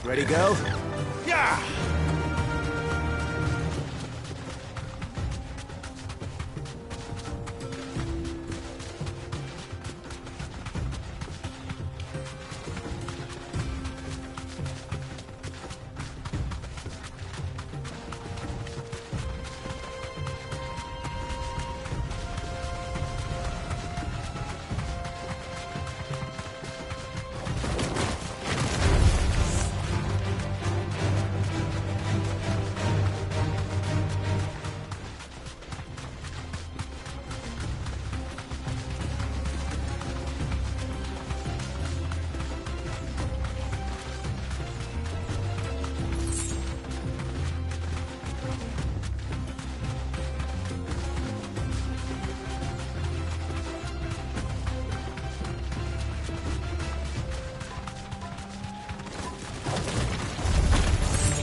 Ready, go? Yeah!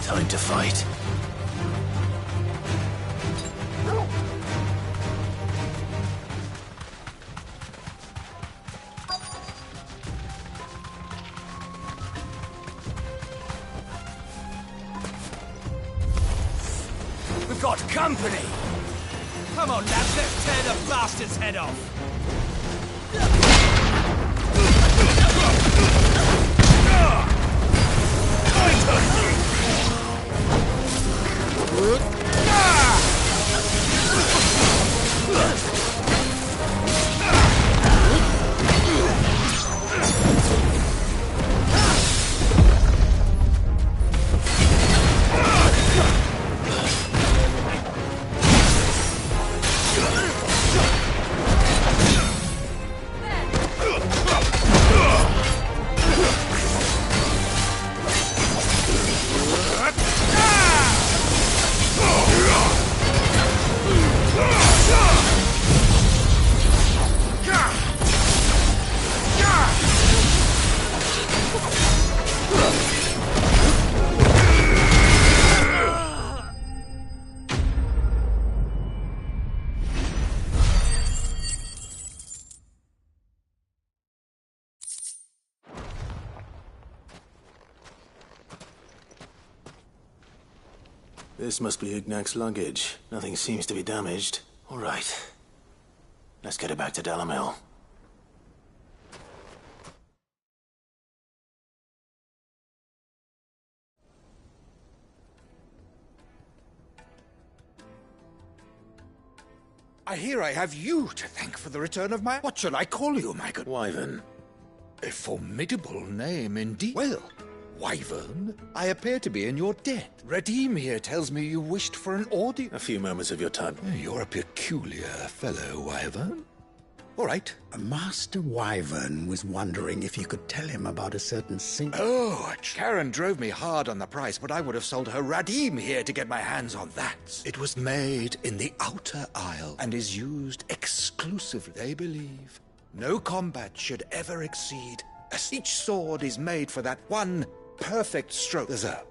Time to fight. We've got company! Come on, lads, let's tear the bastard's head off! This must be Ignac's luggage. Nothing seems to be damaged. All right. Let's get it back to Dalamil. I hear I have you to thank for the return of my... What shall I call you, my good... Wyvern. A formidable name indeed. Well, Wyvern, I appear to be in your debt. Redeem here tells me you wished for an audience. A few moments of your time. You're a peculiar fellow, Wyvern. All right. Master Wyvern was wondering if you could tell him about a certain sink. Oh, Karen drove me hard on the price, but I would have sold her Radim here to get my hands on that. It was made in the Outer Isle and is used exclusively, they believe. No combat should ever exceed, as each sword is made for that one perfect stroke. There's a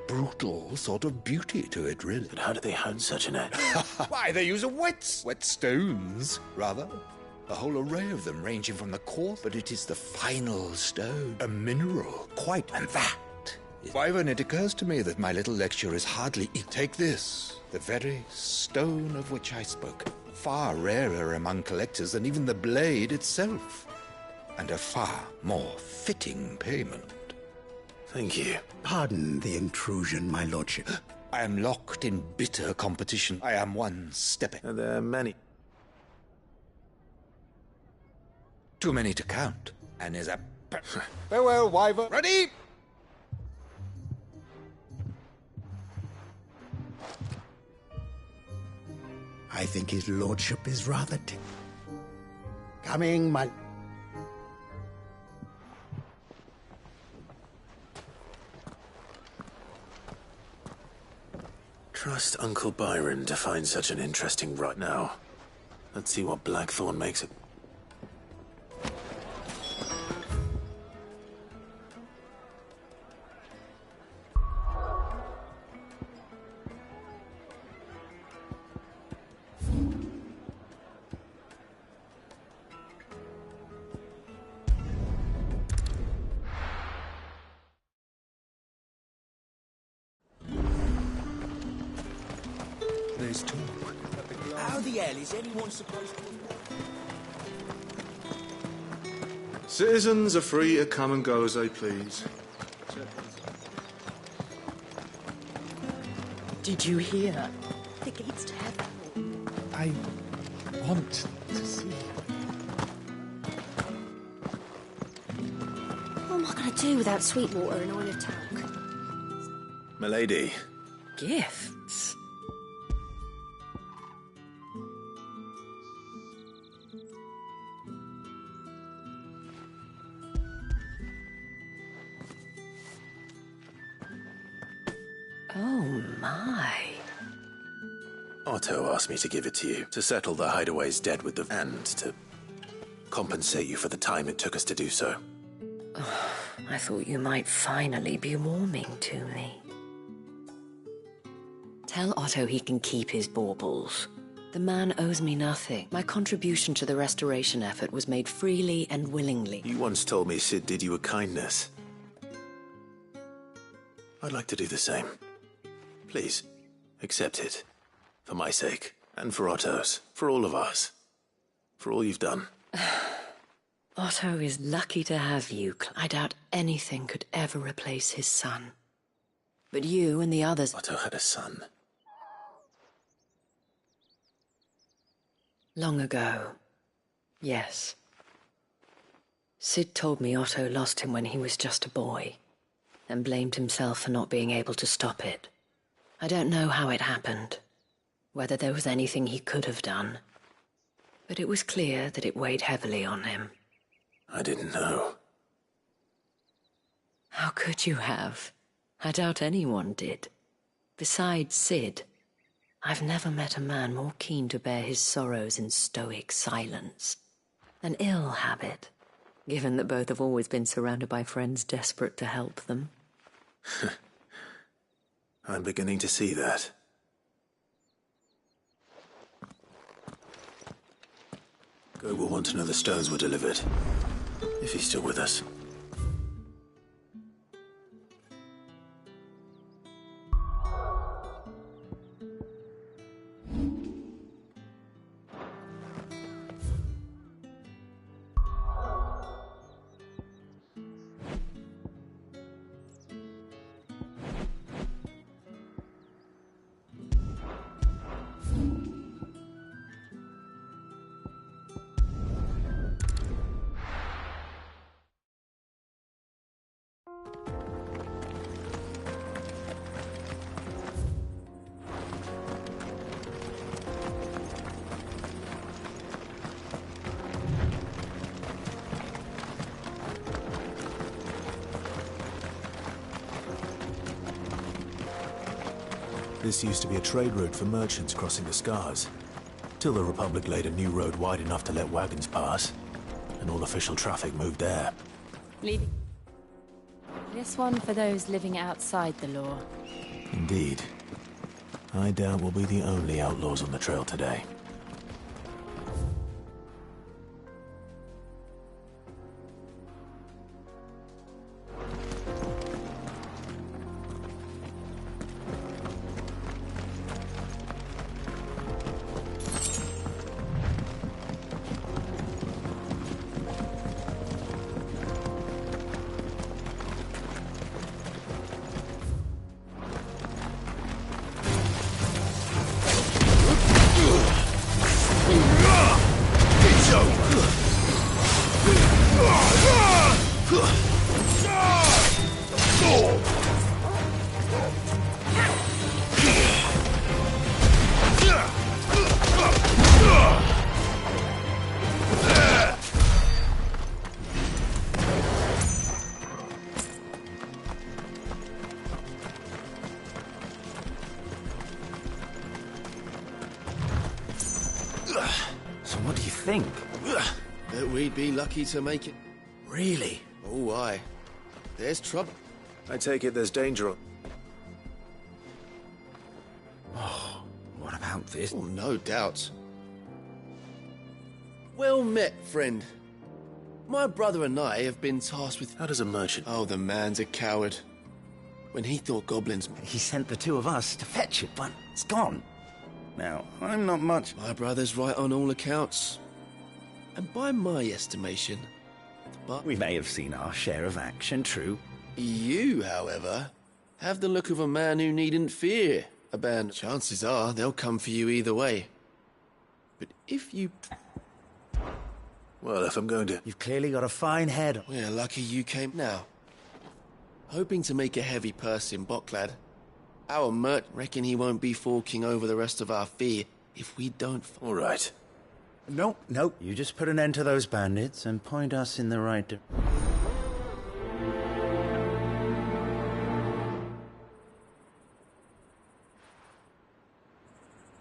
brutal sort of beauty to it, really. But how do they hone such an edge? Why, they use whetstones, rather. A whole array of them, ranging from the coarse, but it is the final stone, a mineral, quite, and that. Wyvern, it occurs to me that my little lecture is hardly equal. Take this, the very stone of which I spoke, far rarer among collectors than even the blade itself, and a far more fitting payment. Thank you. Pardon the intrusion, my lordship. I am locked in bitter competition. I am one step ahead. Are there many? Too many to count, and is a... Farewell, Wyvern. Ready? I think his lordship is rather coming, my... Trust Uncle Byron to find such an interesting right now. Let's see what Blackthorn makes it. There's talk. How the hell is anyone supposed to... Citizens are free to come and go as they please. Did you hear? The gates to heaven. I want to see. What am I going to do without Sweetwater and oil of talc? Milady, Gifts? Oh, my. Otto asked me to give it to you, to settle the hideaway's debt with the... and to compensate you for the time it took us to do so. I thought you might finally be warming to me. Tell Otto he can keep his baubles. The man owes me nothing. My contribution to the restoration effort was made freely and willingly. You once told me Sid did you a kindness. I'd like to do the same. Please, accept it. For my sake, and for Otto's, for all of us. For all you've done. Otto is lucky to have you. I doubt anything could ever replace his son. But you and the others... Otto had a son. Long ago, yes. Sid told me Otto lost him when he was just a boy, and blamed himself for not being able to stop it. I don't know how it happened, whether there was anything he could have done, but it was clear that it weighed heavily on him. I didn't know. How could you have? I doubt anyone did. Besides Sid, I've never met a man more keen to bear his sorrows in stoic silence. An ill habit, given that both have always been surrounded by friends desperate to help them. I'm beginning to see that. Go will want to know the stones were delivered. If he's still with us. This used to be a trade route for merchants crossing the Scars, till the Republic laid a new road wide enough to let wagons pass, and all official traffic moved there. Leaving this one for those living outside the law. Indeed. I doubt we'll be the only outlaws on the trail today. So what do you think? That we'd be lucky to make it. Really? Oh, aye. There's trouble. I take it there's danger. What about this? Oh, no doubt. Well met, friend. My brother and I have been tasked with... How does a merchant... Oh, the man's a coward. When he thought goblins... He sent the two of us to fetch it, but it's gone. Now, I'm not much... My brother's right on all accounts. And by my estimation, but We may have seen our share of action, true. you, however, have the look of a man who needn't fear a band. Chances are they'll come for you either way. But if you... Well, if I'm going to... You've clearly got a fine head. We're lucky you came now. Hoping to make a heavy purse in Boklad. Our mert reckon he won't be forking over the rest of our fee if we don't... All right. Nope. You just put an end to those bandits and point us in the right direction.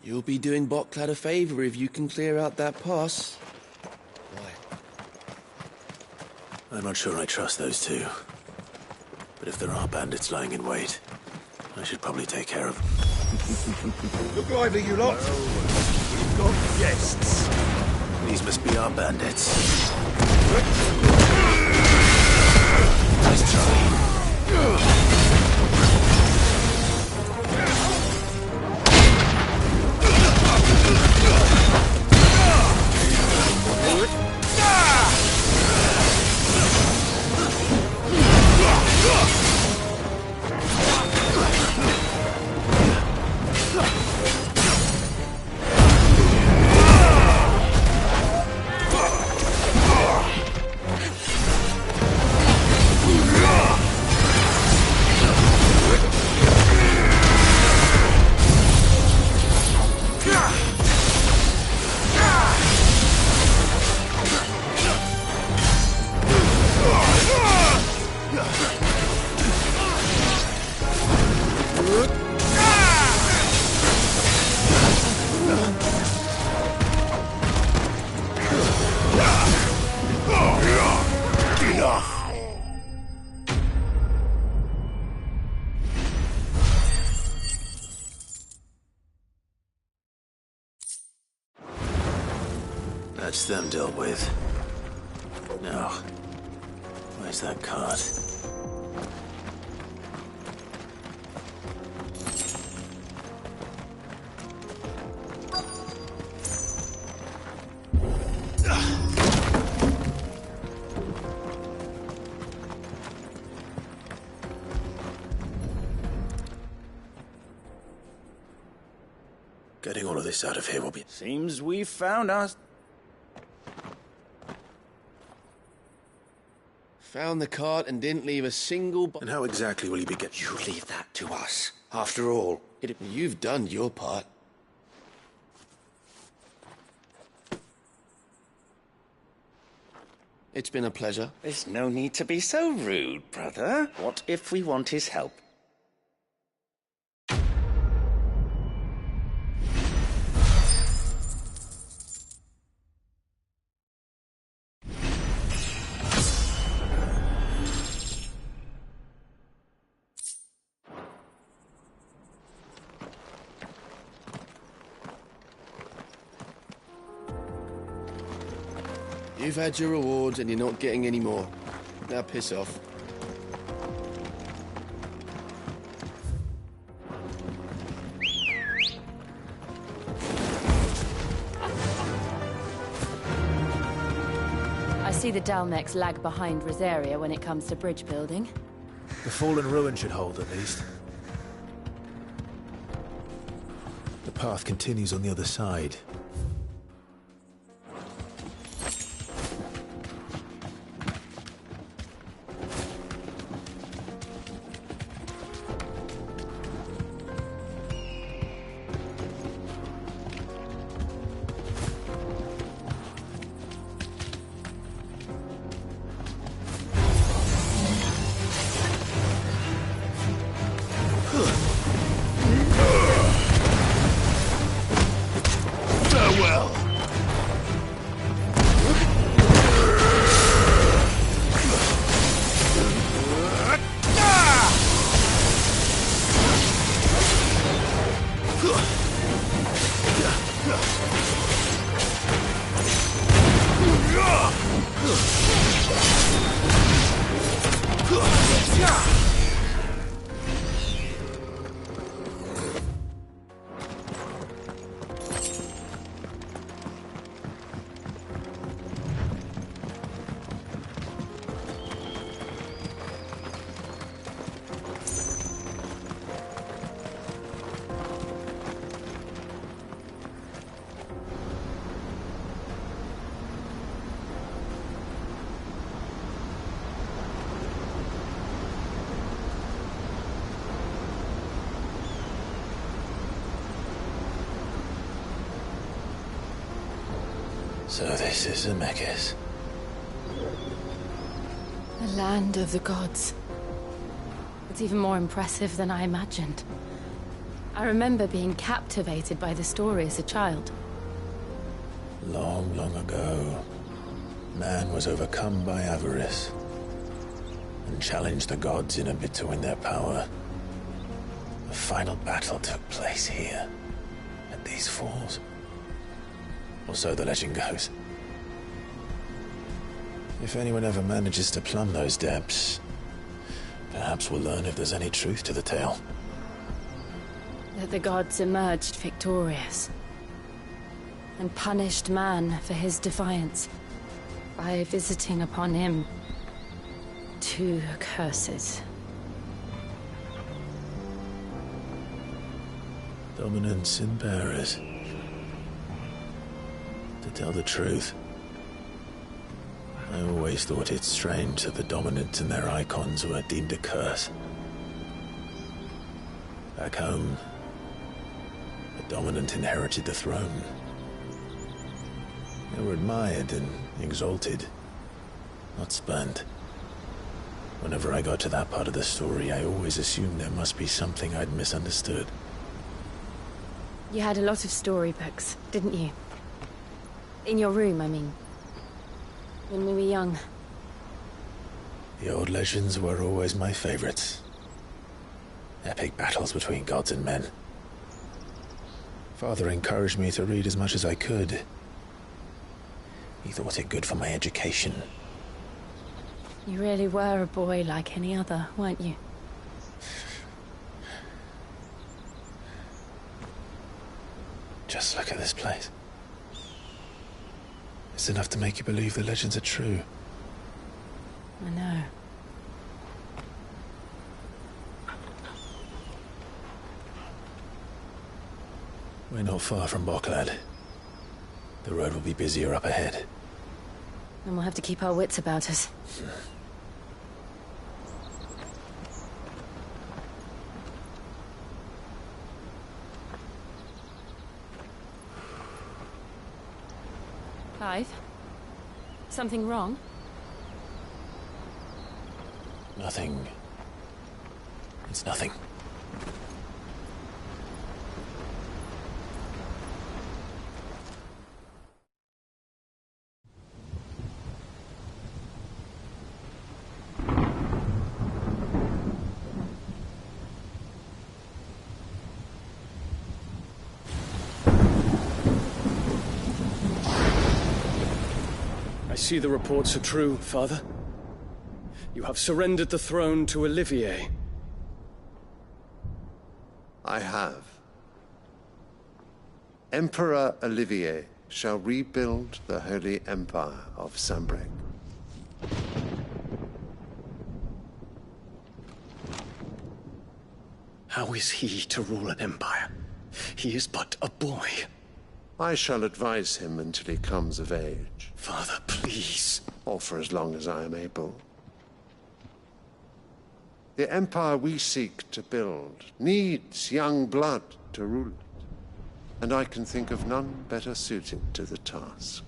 You'll be doing Boklad a favor if you can clear out that pass. Why? I'm not sure I trust those two. But if there are bandits lying in wait, I should probably take care of them. Look lively, you lot. We've got guests. These must be our bandits. Nice try. That's them dealt with. Now, where's that cart? Getting all of this out of here will be... Seems we've found us. Found the cart and didn't leave a single... And how exactly will you be getting... You leave that to us. After all, You've done your part. It's been a pleasure. There's no need to be so rude, brother. What if we want his help? You've had your rewards and you're not getting any more. Now piss off. I see the Dalmex lag behind Rosaria when it comes to bridge building. The fallen ruin should hold, at least. The path continues on the other side. So this is Zemeckis. The land of the gods. It's even more impressive than I imagined. I remember being captivated by the story as a child. Long, long ago, man was overcome by avarice and challenged the gods in a bid to win their power. The final battle took place here, at these falls. Or so the legend goes. If anyone ever manages to plumb those depths, perhaps we'll learn if there's any truth to the tale. That the gods emerged victorious and punished man for his defiance by visiting upon him 2 curses. Dominance and bearers. To tell the truth, I always thought it strange that the dominant and their icons were deemed a curse. Back home, the dominant inherited the throne. They were admired and exalted, not spurned. Whenever I got to that part of the story, I always assumed there must be something I'd misunderstood. You had a lot of storybooks, didn't you? In your room, I mean. When we were young. The old legends were always my favorites. Epic battles between gods and men. Father encouraged me to read as much as I could. He thought it good for my education. You really were a boy like any other, weren't you? Just look at this place. It's enough to make you believe the legends are true. I know. We're not far from Boklad. The road will be busier up ahead. And we'll have to keep our wits about us. Clive? Something wrong? Nothing. It's nothing. I see the reports are true, Father. You have surrendered the throne to Olivier. I have. Emperor Olivier shall rebuild the Holy Empire of Sanbreque. How is he to rule an empire? He is but a boy. I shall advise him until he comes of age. Father, please. Or for as long as I am able. The empire we seek to build needs young blood to rule it, and I can think of none better suited to the task.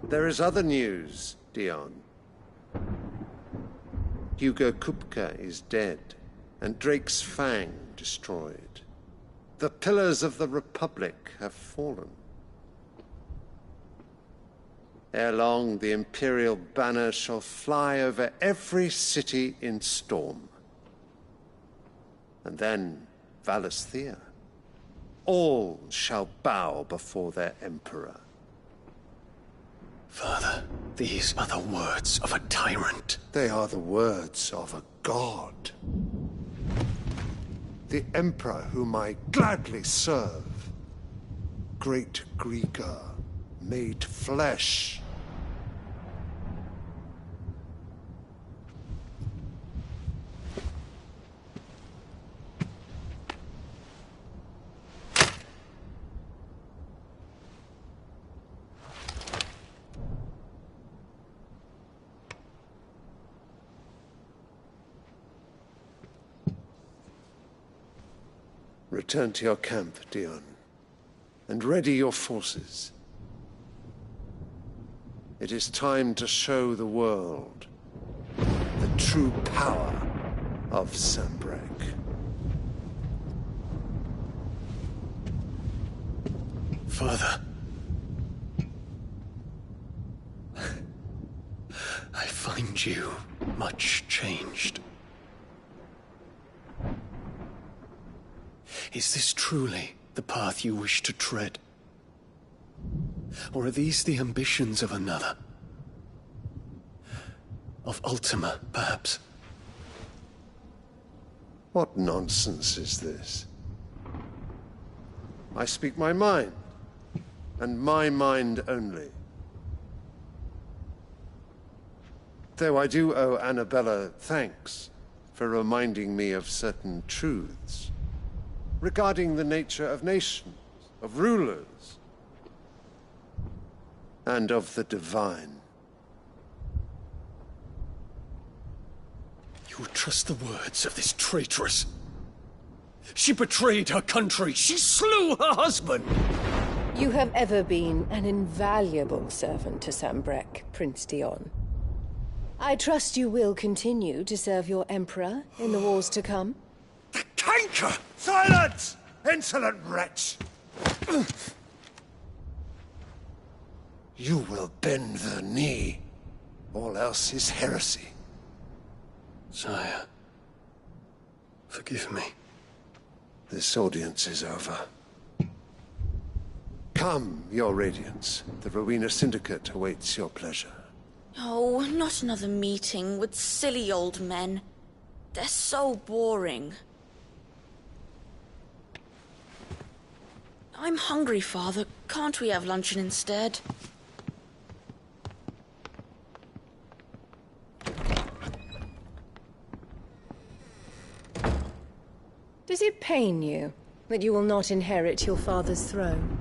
There is other news, Dion. Hugo Kupka is dead, and Drake's Fang destroyed. The pillars of the Republic have fallen. Ere long, the Imperial banner shall fly over every city in Storm. And then, Valisthea. All shall bow before their Emperor. Father, these are the words of a tyrant. They are the words of a god. The Emperor whom I gladly serve. Great Grieger, made flesh. Return to your camp, Dion, and ready your forces. It is time to show the world the true power of Sanbreque. Father. I find you much changed. Is this truly the path you wish to tread? Or are these the ambitions of another? Of Ultima, perhaps? What nonsense is this? I speak my mind, and my mind only. Though I do owe Annabella thanks for reminding me of certain truths regarding the nature of nations, of rulers, and of the divine. You would trust the words of this traitress? She betrayed her country. She slew her husband. You have ever been an invaluable servant to Sanbreque, Prince Dion. I trust you will continue to serve your Emperor in the wars to come. The canker! Silence! Insolent wretch! You will bend the knee. All else is heresy. Sire, forgive me. This audience is over. Come, your Radiance. The Rowena Syndicate awaits your pleasure. Oh, not another meeting with silly old men. They're so boring. I'm hungry, Father. Can't we have luncheon instead? Does it pain you that you will not inherit your father's throne?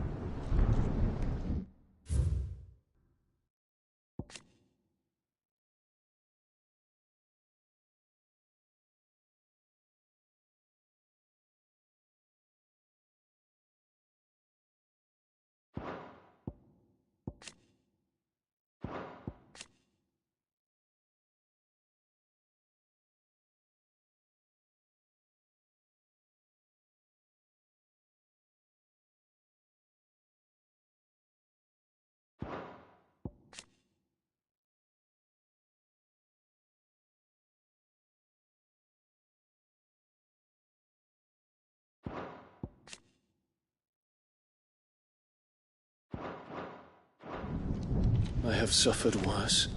I have suffered worse.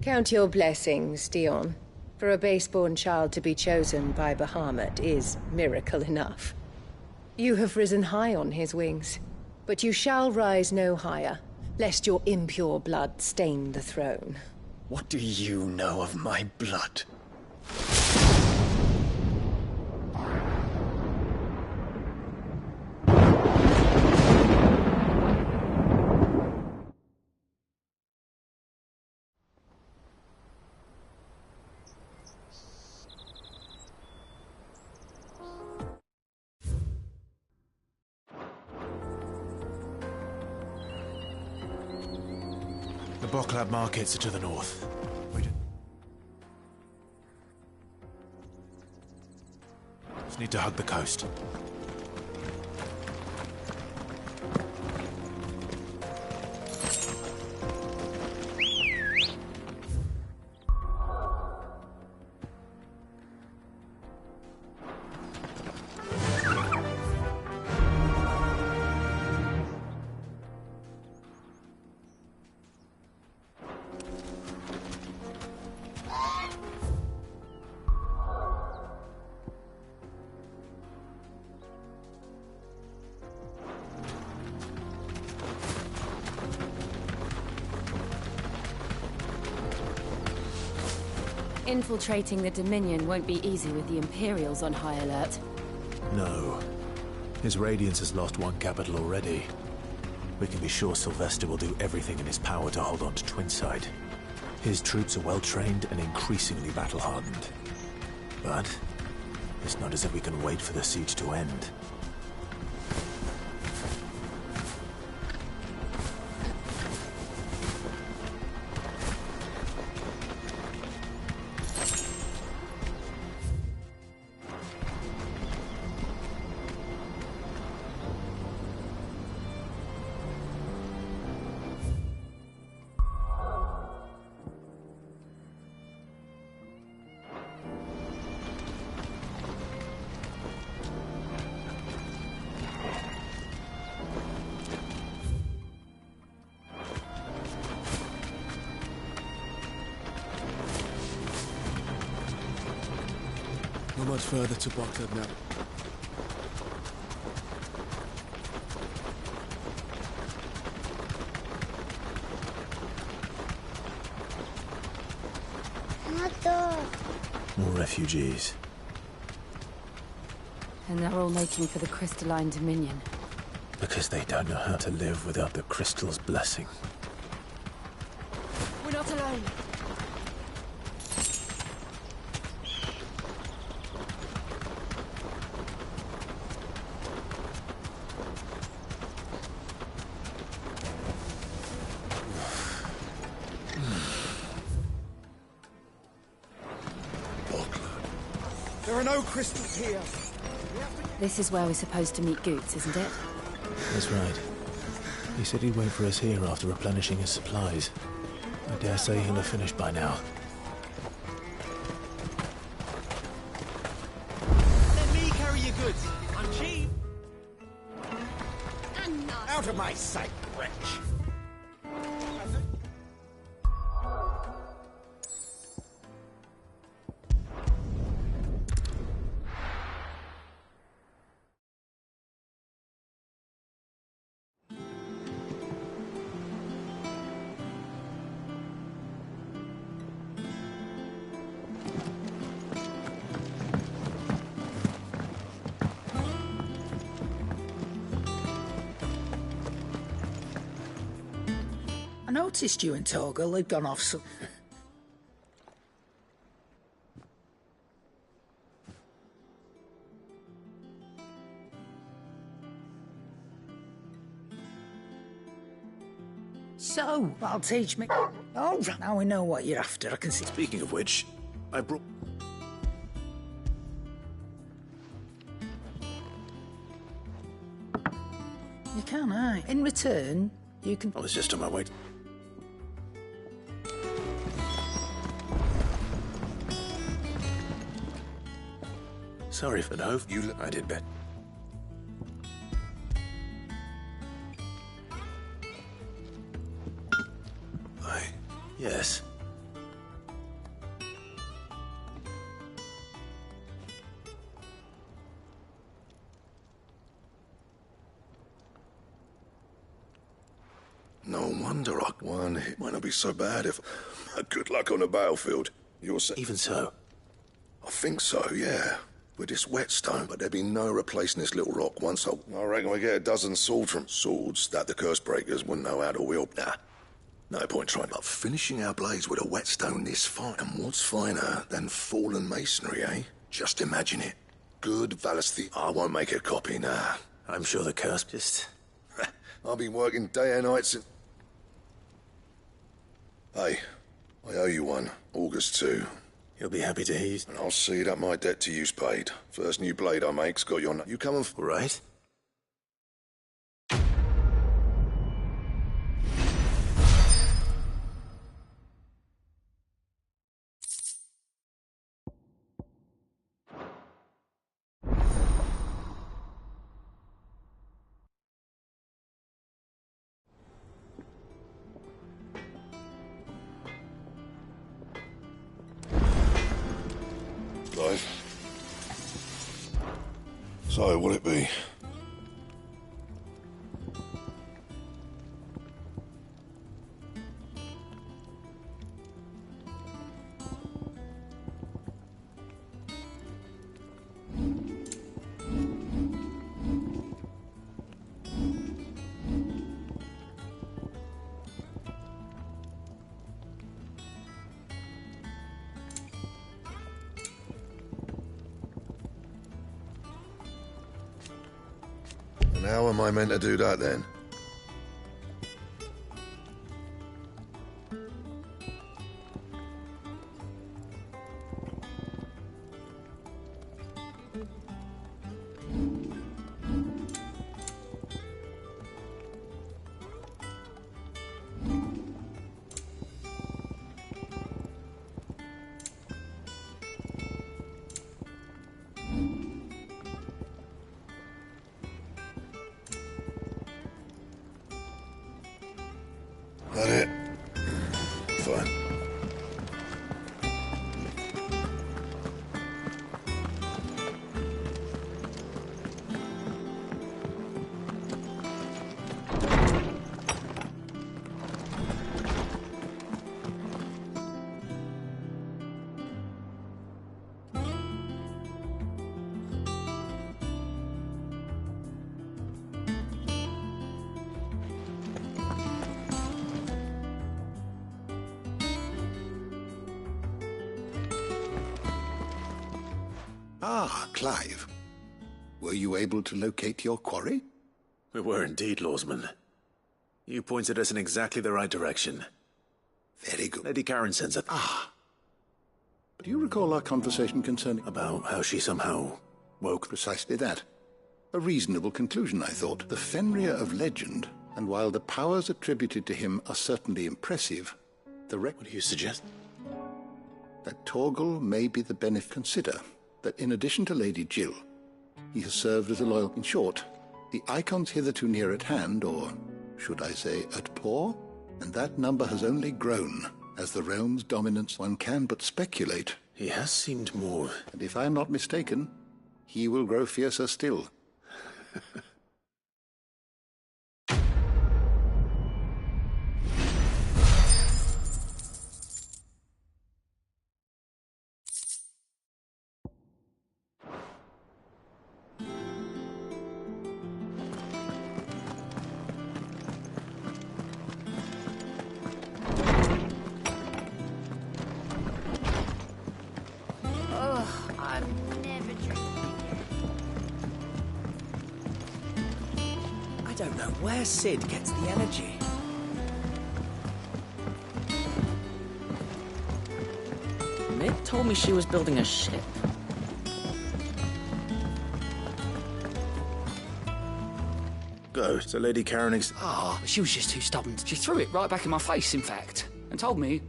Count your blessings, Dion. For a base-born child to be chosen by Bahamut is miracle enough. You have risen high on his wings, but you shall rise no higher, lest your impure blood stain the throne. What do you know of my blood? The Boklab markets are to the north. Wait. Just need to hug the coast. Infiltrating the Dominion won't be easy with the Imperials on high alert. No. His Radiance has lost one capital already. We can be sure Sylvester will do everything in his power to hold on to Twinside. His troops are well-trained and increasingly battle-hardened. But it's not as if we can wait for the siege to end. Not much further to Boklad now. More refugees. And they're all making for the crystalline dominion. Because they don't know how to live without the crystal's blessing. We're not alone. There are no crystals here. This is where we're supposed to meet Goots, isn't it? That's right. He said he'd wait for us here after replenishing his supplies. I dare say he'll have finished by now. Let me carry your goods. I'm cheap. Out of my sight, wretch! I noticed you and Torgal had gone off some... So, I'll teach me... Oh, now we know what you're after, I can see... Speaking of which, I brought... You can, aye. In return, you can... I was just on my way. Sorry for no. I did bet. Yes. No wonder one hit might not be so bad if... Good luck on the battlefield. You're Even so. I think so, yeah. With this whetstone, but there'd be no replacing this little rock once I reckon we get a dozen swords from swords that the curse breakers wouldn't know how to wield. Nah. No point trying, but finishing our blades with a whetstone this fine. And what's finer than fallen masonry, eh? Just imagine it. Good Valasthi. I won't make a copy, nah. I'm sure the curse just... I've been working day and night since... Hey, I owe you one. August 2. You'll be happy to hear. And I'll see that my debt to you's paid. First new blade I make's got your... You come and... Right. So, will it be? And how am I meant to do that then? That it? Fine. Ah, Clive. Were you able to locate your quarry? We were indeed, Lawsman. You pointed us in exactly the right direction. Very good. Lady Karen sends us. Do you recall our conversation concerning... About how she somehow woke? Precisely that. A reasonable conclusion, I thought. The Fenrir of legend, and while the powers attributed to him are certainly impressive, What do you suggest? That Torgal may be the benefit. Consider that in addition to Lady Jill, he has served as a loyal... In short, the icons hitherto near at hand, or should I say at paw, and that number has only grown as the realm's dominance. One can but speculate. He has seemed more... And if I am not mistaken, he will grow fiercer still. I don't know where Sid gets the energy. Mick told me she was building a ship. Go to Lady Karen. She was just too stubborn. She threw it right back in my face, in fact, and told me...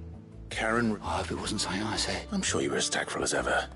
Karen... I hope it wasn't something I said. I'm sure you were as tactful as ever.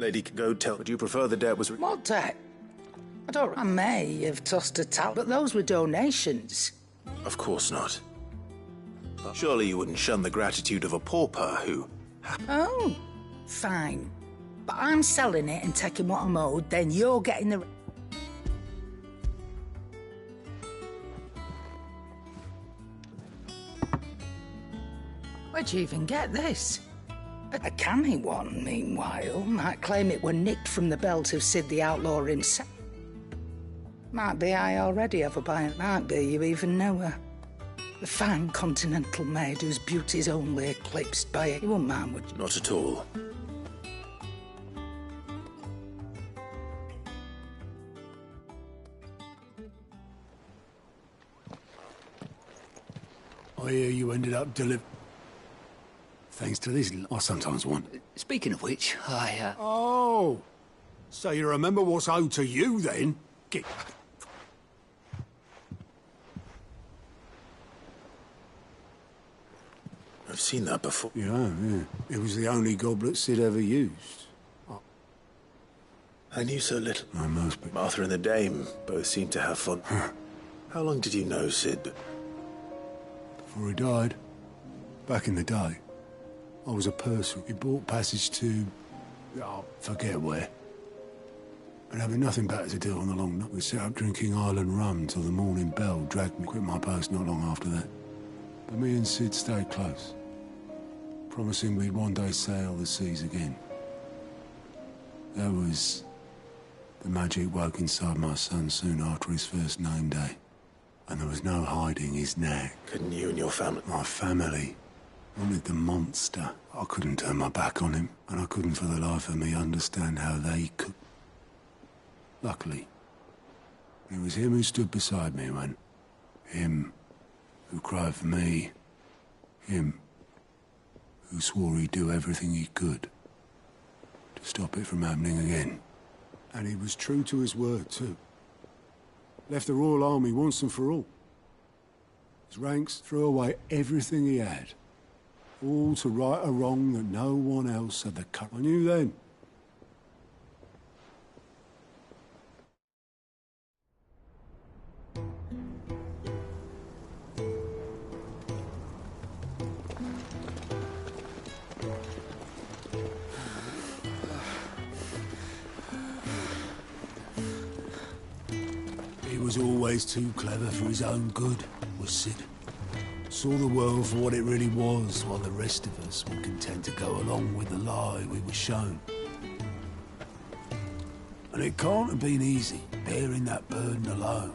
Lady, go tell. Would you prefer the debt was... What debt? I may have tossed a towel, but those were donations. Of course not. But surely you wouldn't shun the gratitude of a pauper who... Oh, fine. But I'm selling it and taking what I'm owed, then you're getting the... Where'd you even get this? A canny one, meanwhile, might claim it were nicked from the belt of Sid the Outlaw himself. Might be I already have a buyer. Might be you even know her. The fine continental maid whose beauty's only eclipsed by it. You wouldn't mind, would you? Not at all. I hear you ended up thanks to this, I sometimes want. Speaking of which, Oh! So you remember what's owed to you, then? Get... I've seen that before. Yeah. It was the only goblet Sid ever used. I knew so little. I must be. Martha and the Dame both seemed to have fun. How long did you know Sid? Before he died. Back in the day. I was a purser. He bought passage to... oh, forget where. And having nothing better to do on the long night, we sat up drinking Island rum till the morning bell dragged me. Quit my post not long after that. But me and Sid stayed close, promising we'd one day sail the seas again. That was... the magic woke inside my son soon after his first name day. And there was no hiding his knack. Couldn't you and your family? My family wanted the monster. I couldn't turn my back on him, and I couldn't for the life of me understand how they could. Luckily, it was him who stood beside me when... him who cried for me. Him who swore he'd do everything he could to stop it from happening again. And he was true to his word, too. Left the Royal Army once and for all. His ranks threw away everything he had. All to right a wrong that no one else had the courage. I knew then. He was always too clever for his own good, was Sid. Saw the world for what it really was, while the rest of us were content to go along with the lie we were shown. And it can't have been easy, bearing that burden alone.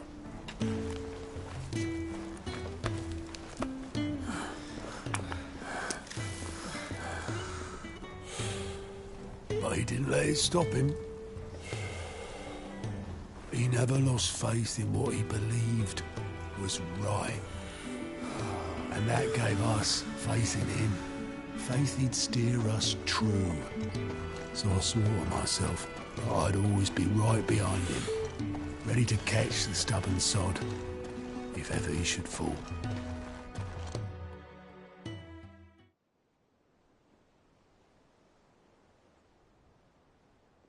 But he didn't let it stop him. He never lost faith in what he believed was right. And that gave us faith in him. Faith he'd steer us true. So I swore to myself that I'd always be right behind him, ready to catch the stubborn sod, if ever he should fall.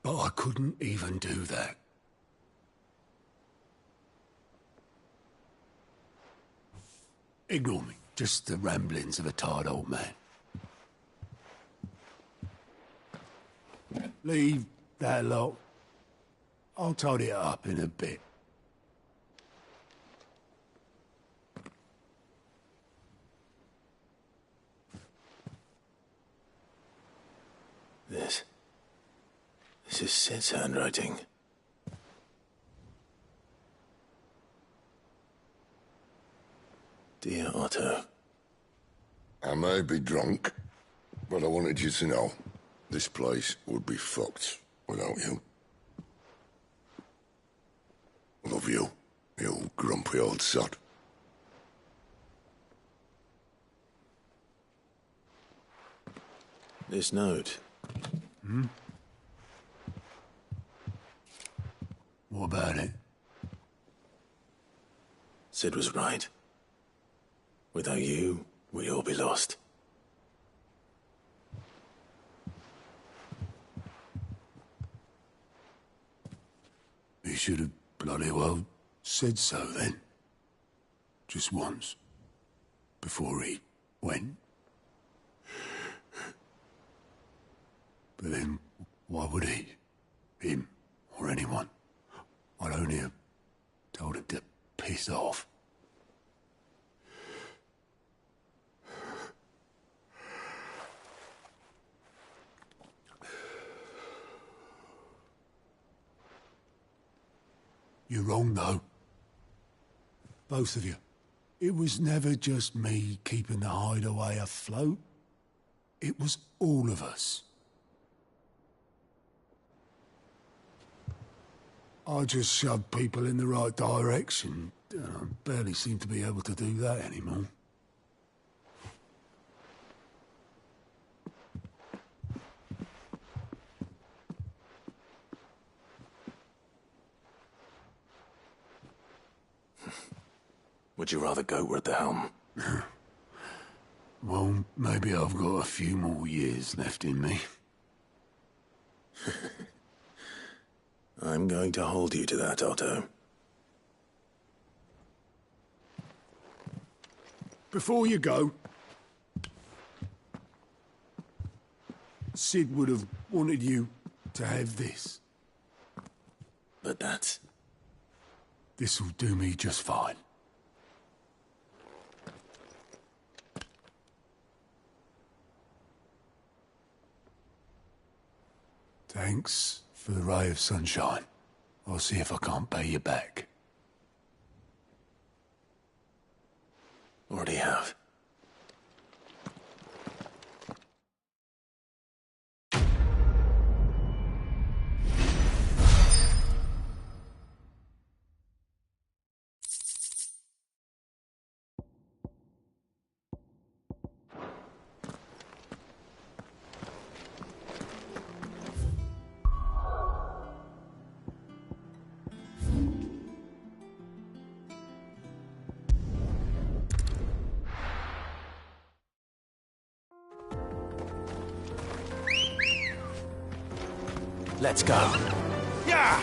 But I couldn't even do that. Ignore me. Just the ramblings of a tired old man. Leave that lot. I'll tidy it up in a bit. This is Sid's handwriting. Dear Otto. I may be drunk, but I wanted you to know this place would be fucked without you. Love you, you grumpy old sod. This note. What about it? Sid was right. Without you, we'd all be lost. should have bloody well said so then. Just once. Before he went. But then, why would he? Him, or anyone? I'd only have told him to piss off. You're wrong, though. Both of you. It was never just me keeping the hideaway afloat. It was all of us. I just shoved people in the right direction. I barely seem to be able to do that anymore. Would you rather goat at the helm? Well, maybe I've got a few more years left in me. I'm going to hold you to that, Otto. Before you go, Sid would have wanted you to have this. But that's... This'll do me just fine. Thanks for the ray of sunshine. I'll see if I can't pay you back. Already have. Let's go. Yeah!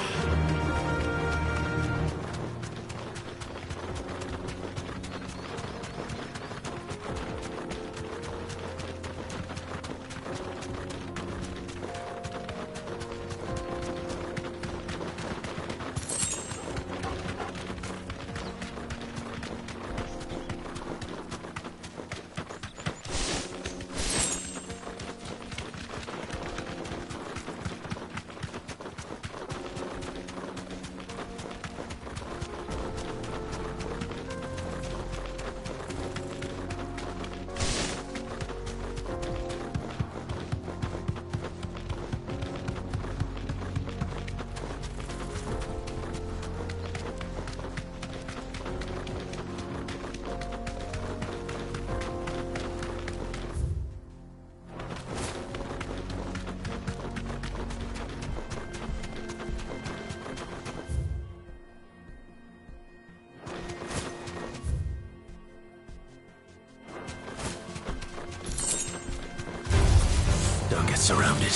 Don't get surrounded.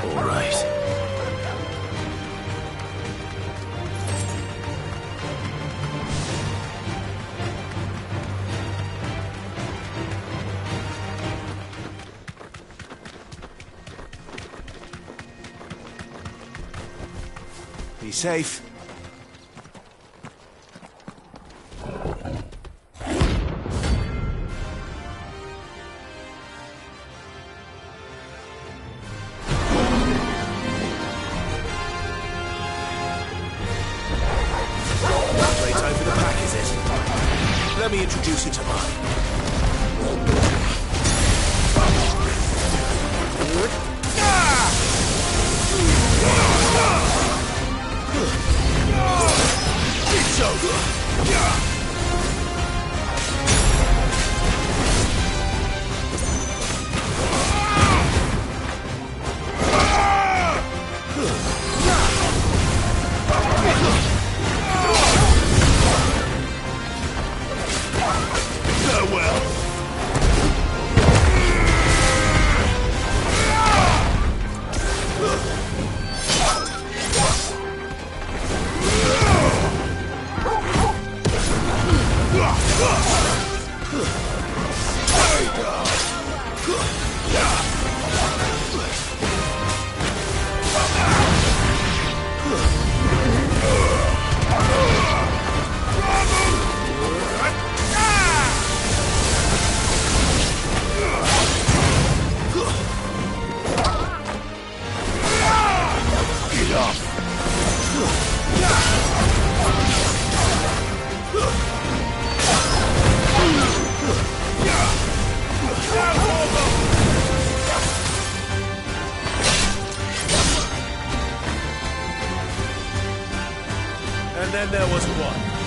All right. Be safe. Play time for the pack, is it? Let me introduce you to mine. It's over. And then there was one.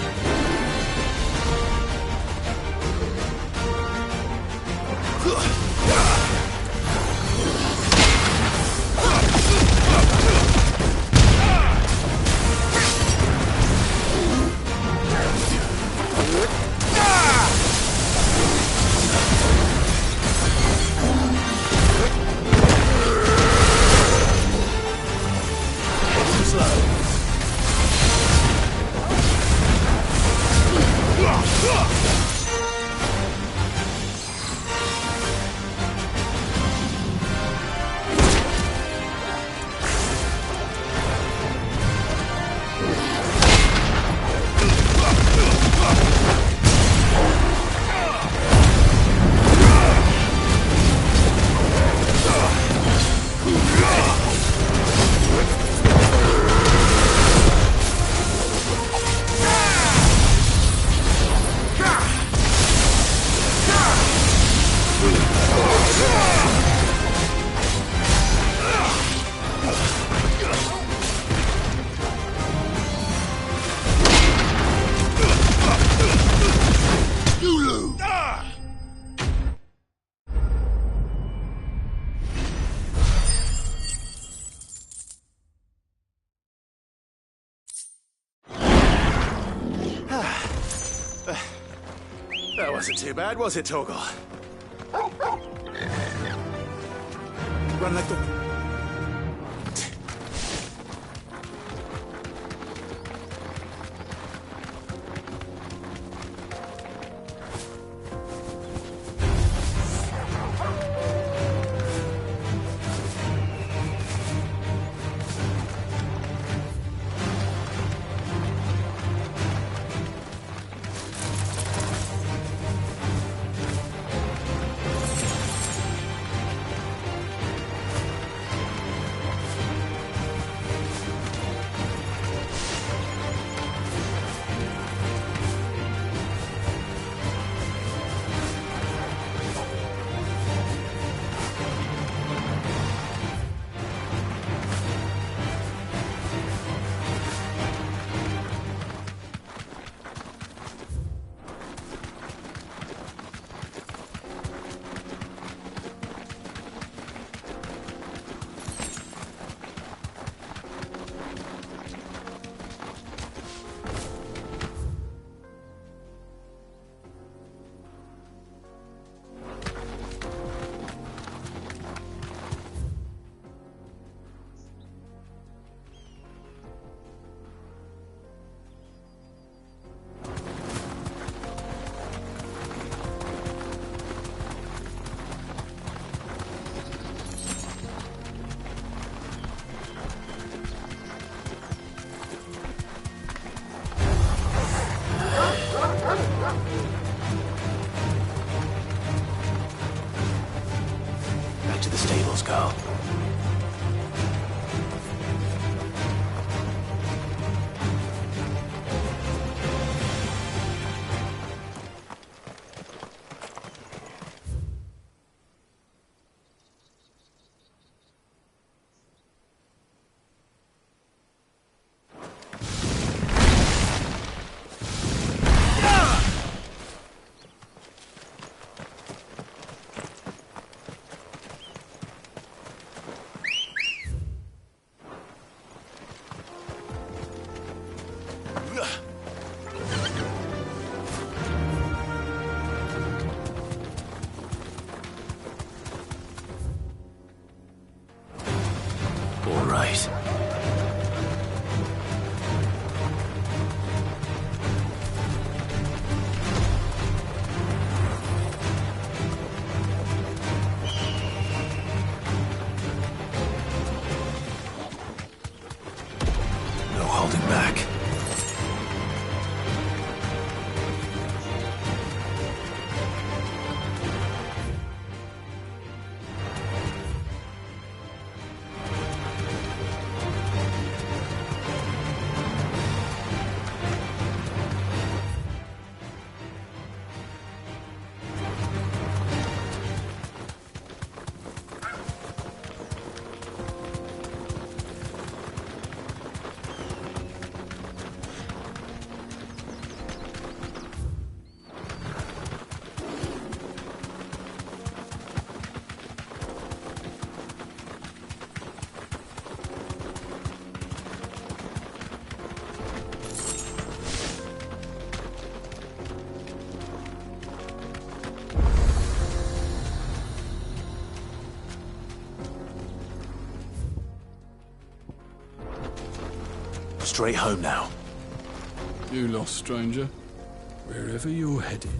That wasn't too bad, was it, Torgal? Run like the... Back to the stables, Carl. All right. No holding back. straight home now. You lost, stranger. Wherever you're headed.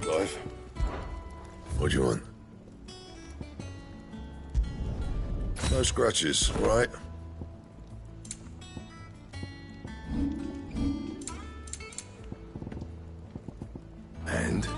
Clive? What do you want? No scratches, right? And?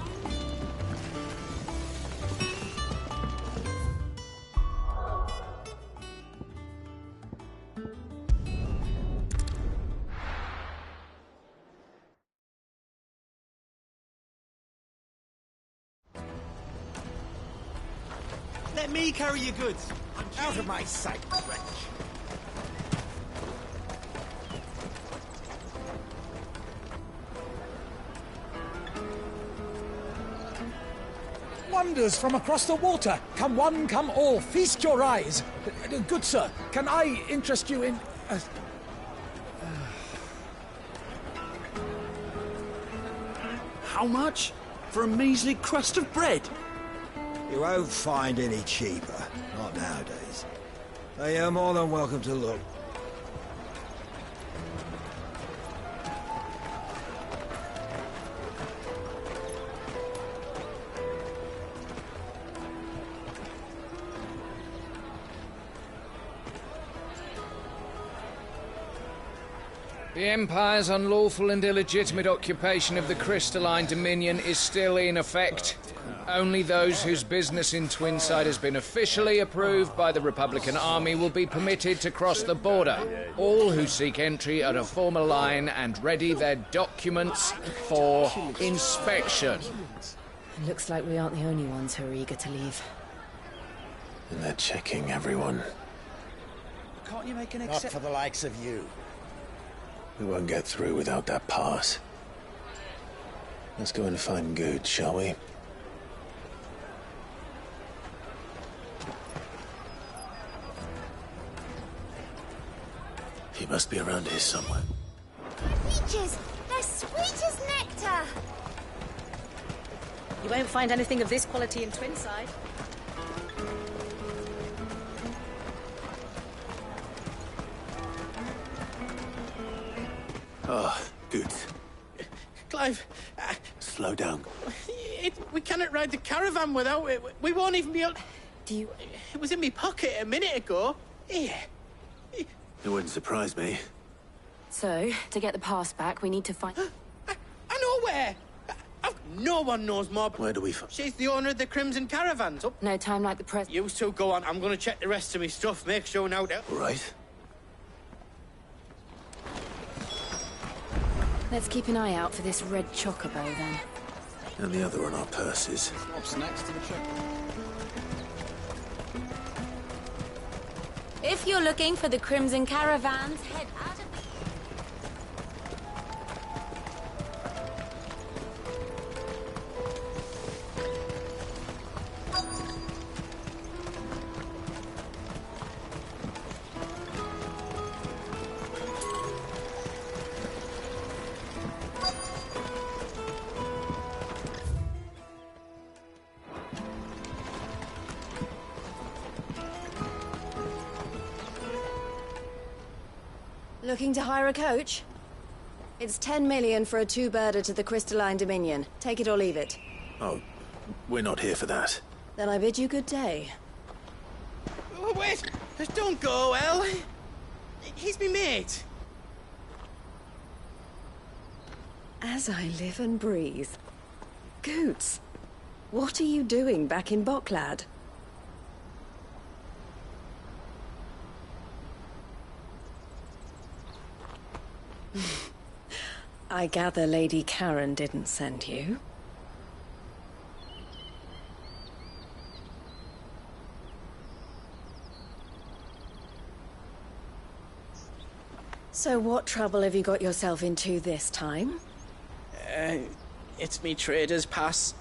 Let me carry your goods. Out of my sight, wretch. Wonders from across the water. Come one, come all. Feast your eyes. Good sir, can I interest you in... How much? For a measly crust of bread? You won't find any cheaper. Not nowadays. But you're more than welcome to look. The Empire's unlawful and illegitimate occupation of the Crystalline Dominion is still in effect. Only those whose business in Twinside has been officially approved by the Republican Army will be permitted to cross the border. All who seek entry are to form a line and ready their documents for inspection. It looks like we aren't the only ones who are eager to leave. And they're checking everyone. Can't you make an Not for the likes of you. We won't get through without that pass. Let's go and find Good, shall we? He must be around here somewhere. Peaches! They're sweet as nectar! You won't find anything of this quality in Twinside. Oh, Good. Clive, Slow down. we cannot ride the caravan without it. We won't even be able... Do you... It was in my pocket a minute ago. Here. It wouldn't surprise me. So, to get the pass back, we need to find... I know where! No one knows more. Where do we find... She's the owner of the Crimson Caravans. Oh. No time like the present. You two go on. I'm going to check the rest of my stuff. Make sure now that... All right. Let's keep an eye out for this red chocobo, then. And the other on our purses. What's next to the check? If you're looking for the Crimson Caravans, head out of the... Looking to hire a coach? It's 10 million for a two-birder to the Crystalline Dominion. Take it or leave it. Oh, we're not here for that. Then I bid you good day. Oh, wait! Don't go, El. He's me mate. As I live and breathe. Goots, what are you doing back in Bocklad? I gather Lady Karen didn't send you. So what trouble have you got yourself into this time? It's me trader's pass.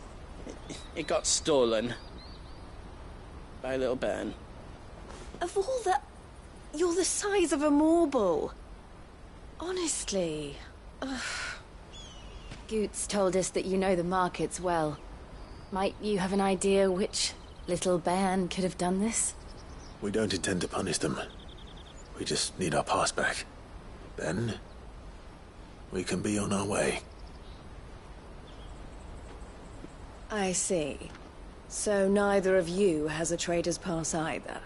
It got stolen. By a little bairn. Of all the... You're the size of a marble. Honestly. Ugh. Goots told us that you know the markets well. Might you have an idea which little bairn could have done this? We don't intend to punish them. We just need our pass back. Then, we can be on our way. I see. So neither of you has a trader's pass either.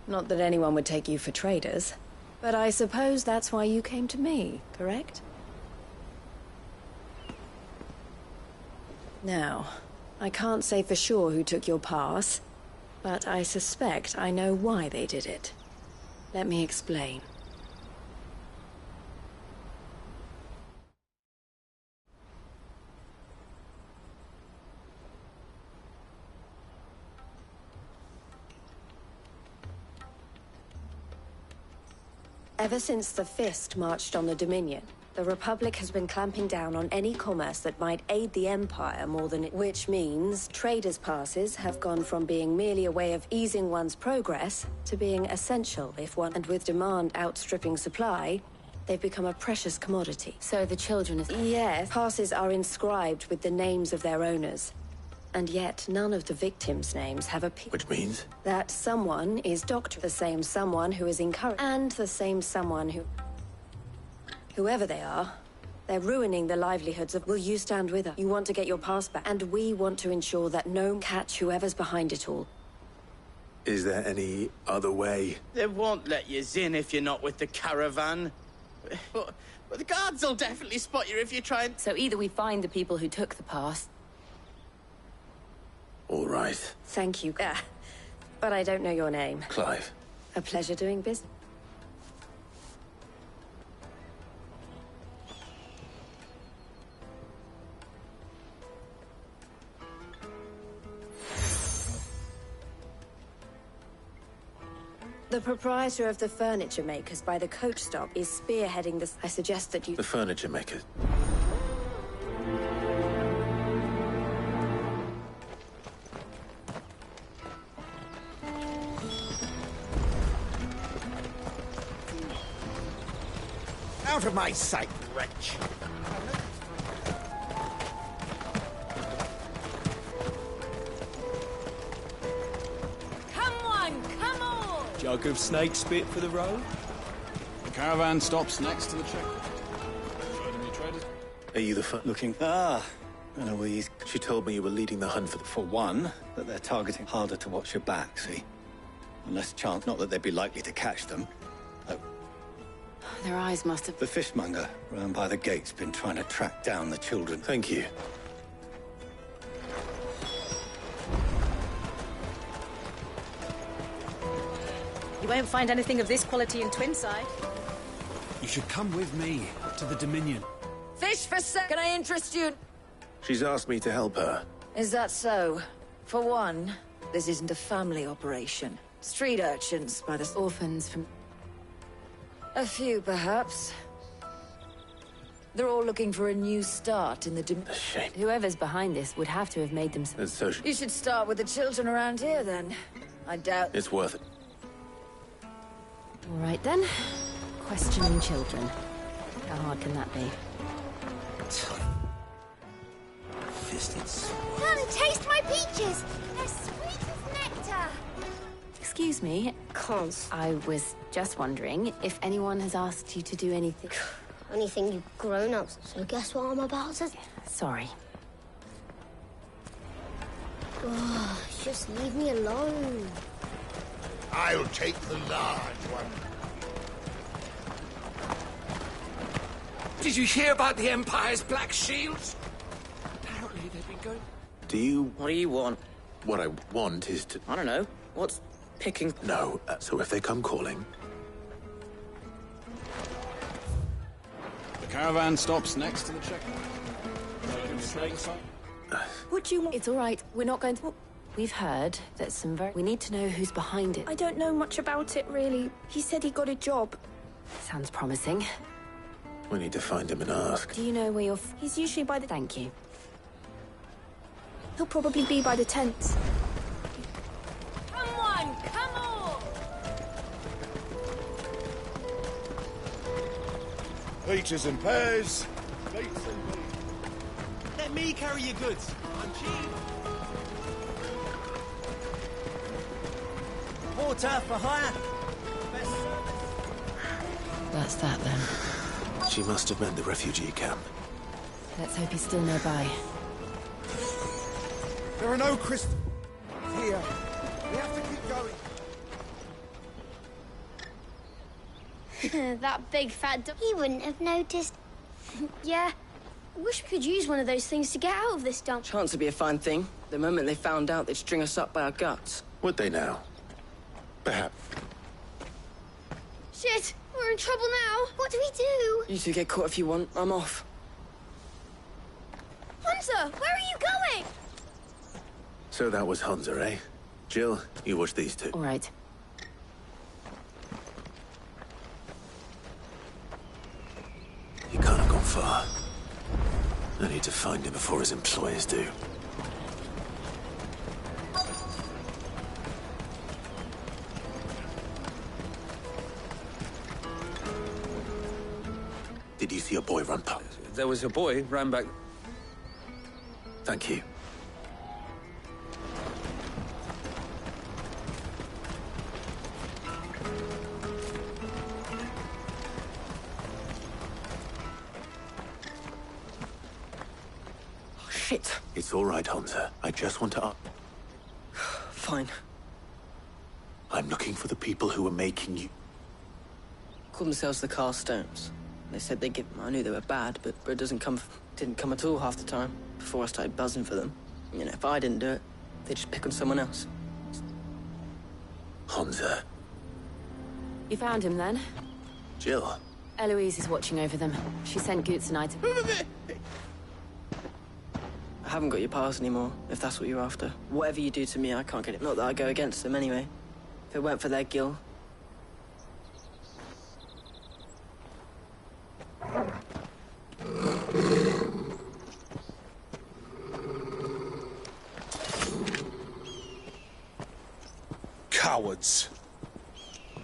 Not that anyone would take you for traders, but I suppose that's why you came to me, correct? Now, I can't say for sure who took your pass, but I suspect I know why they did it. Let me explain. Ever since the Fist marched on the Dominion, the Republic has been clamping down on any commerce that might aid the Empire more than it... Which means traders' passes have gone from being merely a way of easing one's progress to being essential if one... And with demand outstripping supply, they've become a precious commodity. So the children is... Yes. Passes are inscribed with the names of their owners. And yet, none of the victims' names have a P. Which means? That someone is Doctor. The same someone who is encouraged. And the same someone who... Whoever they are, they're ruining the livelihoods of... Will you stand with us? You want to get your pass back. And we want to ensure that no catch whoever's behind it all. Is there any other way? They won't let you in if you're not with the caravan. But the guards will definitely spot you if you try and... So either we find the people who took the pass... All right. Thank you. But I don't know your name. Clive. A pleasure doing business. The proprietor of the furniture makers by the coach stop is spearheading this. I suggest that you... The furniture makers. Out of my sight, wretch! Come on, come on! Jug of snake spit for the road? The caravan stops next to the checkpoint. Heard any traders? Are you the Looking... Eloise. She told me you were leading the hunt for the... For one, that they're targeting harder to watch your back, see? And less chance, not that they'd be likely to catch them. Their eyes must have... The fishmonger round by the gate's been trying to track down the children. Thank you. You won't find anything of this quality in Twinside. You should come with me to the Dominion. Ff16, can I interest you? She's asked me to help her. Is that so? For one, this isn't a family operation. Street urchins by the... Orphans from... A few, perhaps. They're all looking for a new start in the... A shame. Whoever's behind this would have to have made them... It's so... You should start with the children around here, then. I doubt... It's worth it. All right, then. Questioning children. How hard can that be? Fisted. Come, taste my peaches! They're sweet as nectar! Excuse me. Cons. I was just wondering if anyone has asked you to do anything... Anything you grown-ups, so guess what I'm about to... Sorry. Oh, just leave me alone. I'll take the large one. Did you hear about the Empire's Black Shields? Apparently they've been going... Do you... What do you want? What I want is to... I don't know. What's picking... No, so if they come calling... The caravan stops next to the checkpoint. Would you... It's all right. We're not going to... We've heard that we need to know who's behind it. I don't know much about it, really. He said he got a job. Sounds promising. We need to find him and ask. Do you know where you're... He's usually by the... Thank you. He'll probably be by the tents. Come on, come on! Peaches and pears. Let me carry your goods. I'm cheap. Water for hire. Best service. That's that then. She must have meant the refugee camp. Let's hope he's still nearby. There are no crystals here. We have to keep going. That big fat dog. He wouldn't have noticed. Yeah. I wish we could use one of those things to get out of this dump. Chance would be a fine thing. The moment they found out, they'd string us up by our guts. Would they now? Perhaps. Shit! We're in trouble now. What do we do? You two get caught if you want. I'm off. Hunter, where are you going? So that was Hunter, eh? Jill, you watch these two. All right. He can't have gone far. I need to find him before his employers do. Did you see a boy run past? There was a boy ran back. Thank you. Oh, shit. It's all right, Hunter. I just want to... Fine. I'm looking for the people who were making you... Called themselves the Carstones. They said they'd give... I knew they were bad, but it didn't come at all half the time, before I started buzzing for them. You know, if I didn't do it, they'd just pick on someone else. Hunter. You found him then? Jill. Eloise is watching over them. She sent Goots and I to... I haven't got your pass anymore, if that's what you're after. Whatever you do to me, I can't get it. Not that I go against them anyway. If it weren't for their Gil... Cowards.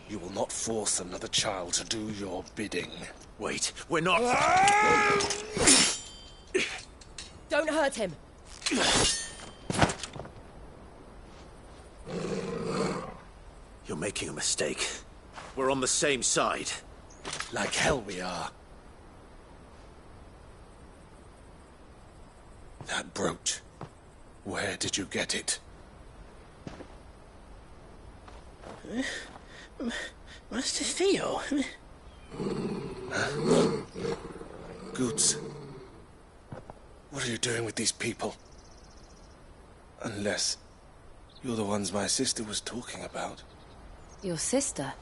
You will not force another child to do your bidding. Wait, we're not... Don't hurt him! You're making a mistake. We're on the same side. Like hell we are. That brooch. Where did you get it? Master Theo. Goots. What are you doing with these people? Unless you're the ones my sister was talking about. Your sister?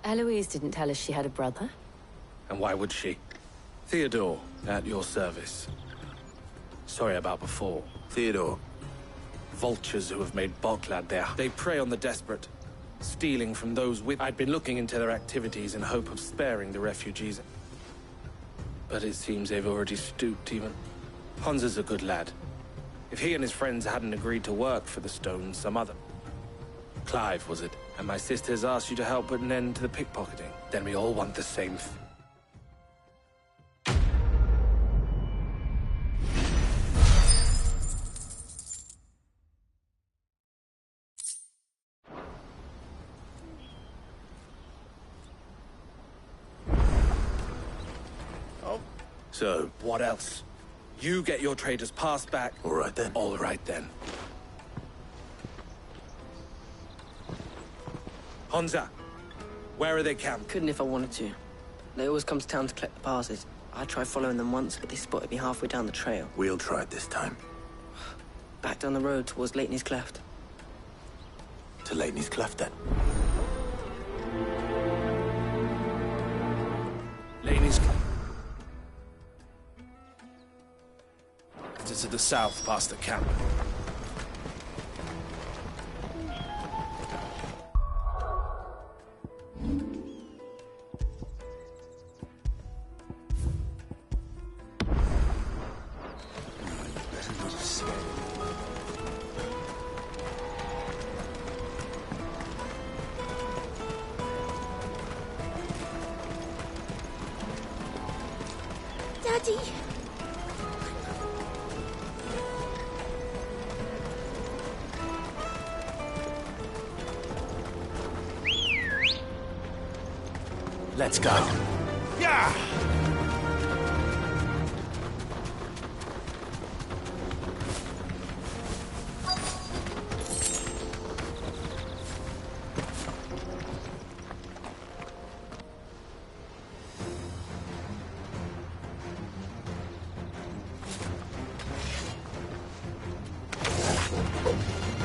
Eloise didn't tell us she had a brother. And why would she? Theodore, at your service. Sorry about before. Theodore. Vultures who have made Boklad there. They prey on the desperate, stealing from those with... I'd been looking into their activities in hope of sparing the refugees. But it seems they've already stooped even. Hansa's a good lad. If he and his friends hadn't agreed to work for the Stones, some other... Clive, was it? And my sisters asked you to help put an end to the pickpocketing. Then we all want the same thing. So? What else? You get your trader's pass back. All right then. All right then. Hansa, where are they camped? Couldn't if I wanted to. They always come to town to collect the passes. I tried following them once, but they spotted me halfway down the trail. We'll try it this time. Back down the road towards Leighton's Cleft. To Lainey's Cleft, then. Lainey's Cleft. It's to the south, past the camp. Daddy! Let's go. Yeah!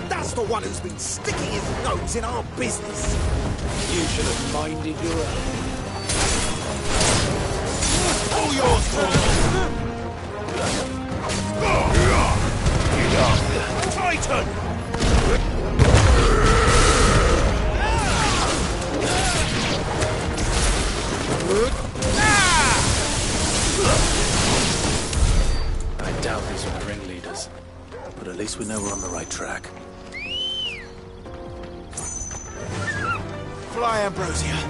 That's the one who's been sticking his nose in our business. You should have minded your own. All yours, Titan! I doubt these are the ringleaders, but at least we know we're on the right track. Fly, Ambrosia.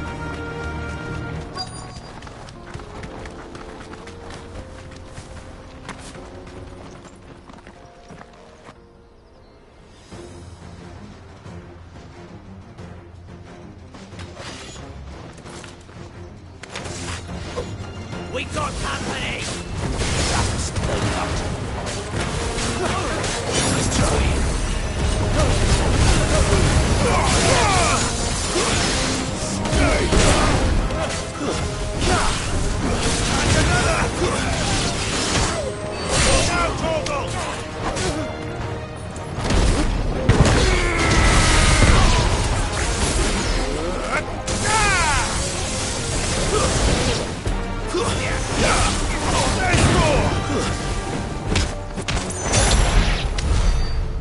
We got company! Just the lot. Nice try.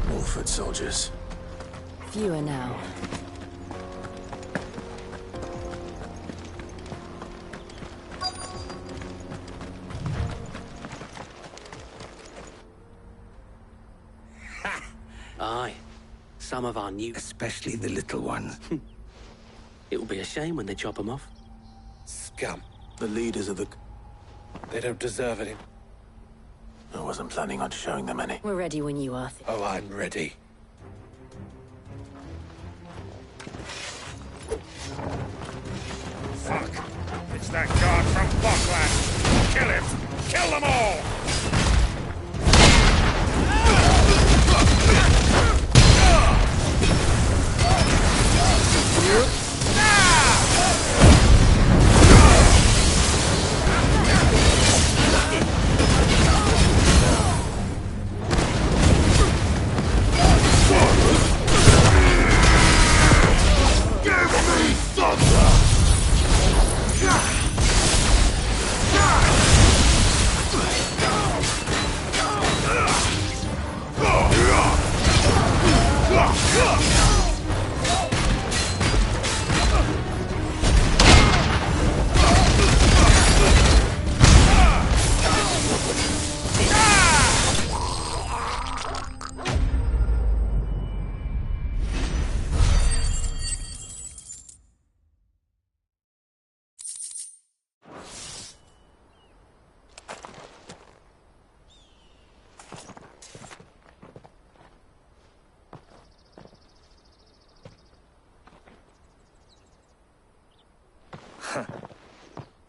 More foot soldiers. Fewer now. Aye. Some of our new... Especially the little ones. It will be a shame when they chop them off. Scum. The leaders of the... They don't deserve any. I wasn't planning on showing them any. We're ready when you are. Oh, I'm ready. Fuck! It's that guard from Bockland! Kill him! Kill them all!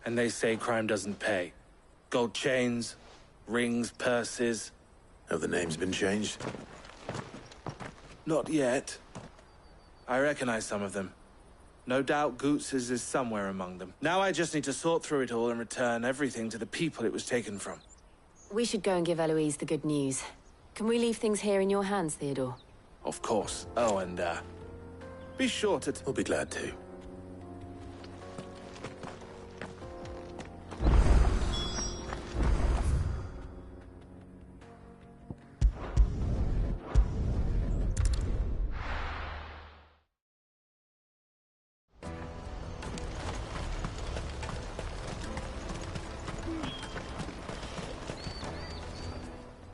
And they say crime doesn't pay. Gold chains, rings, purses. Have the names been changed? Not yet. I recognize some of them. No doubt Goots's is somewhere among them. Now I just need to sort through it all and return everything to the people it was taken from. We should go and give Eloise the good news. Can we leave things here in your hands, Theodore? Of course. Oh, and, Be sure to... We'll be glad to.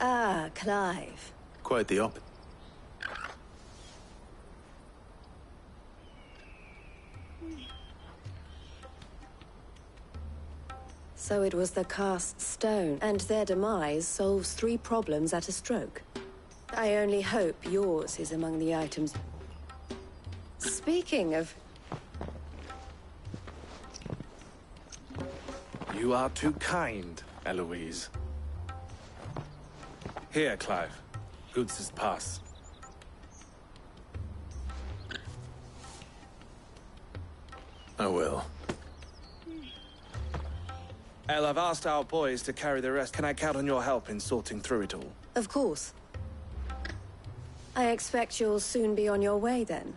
Ah, Clive. Quite the opposite. So it was the cast stone, and their demise solves 3 problems at a stroke. I only hope yours is among the items. Speaking of... You are too kind, Eloise. Here, Clive. Goods' pass. I will. El, I've asked our boys to carry the rest. Can I count on your help in sorting through it all? Of course. I expect you'll soon be on your way then.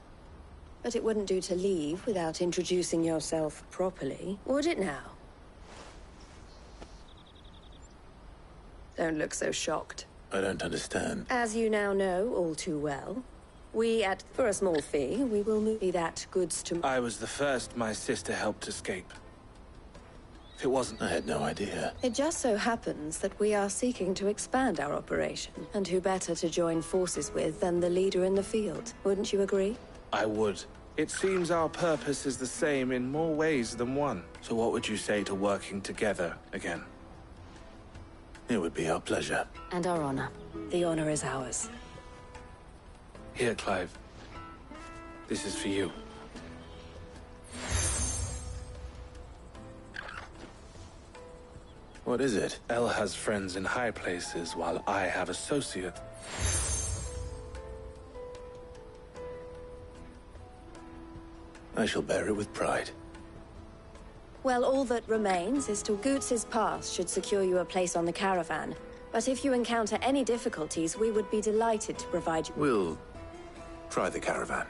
But it wouldn't do to leave without introducing yourself properly, would it now? Don't look so shocked. I don't understand. As you now know all too well, for a small fee, we will move that goods to... I was the first my sister helped escape. If it wasn't... I had no idea. It just so happens that we are seeking to expand our operation, and who better to join forces with than the leader in the field? Wouldn't you agree? I would. It seems our purpose is the same in more ways than one. So what would you say to working together again? It would be our pleasure. And our honor. The honor is ours. Here, Clive. This is for you. What is it? El has friends in high places, while I have associates. I shall bear it with pride. Well, all that remains is to Goots' pass should secure you a place on the caravan. But if you encounter any difficulties, we would be delighted to provide you... We'll try the caravan.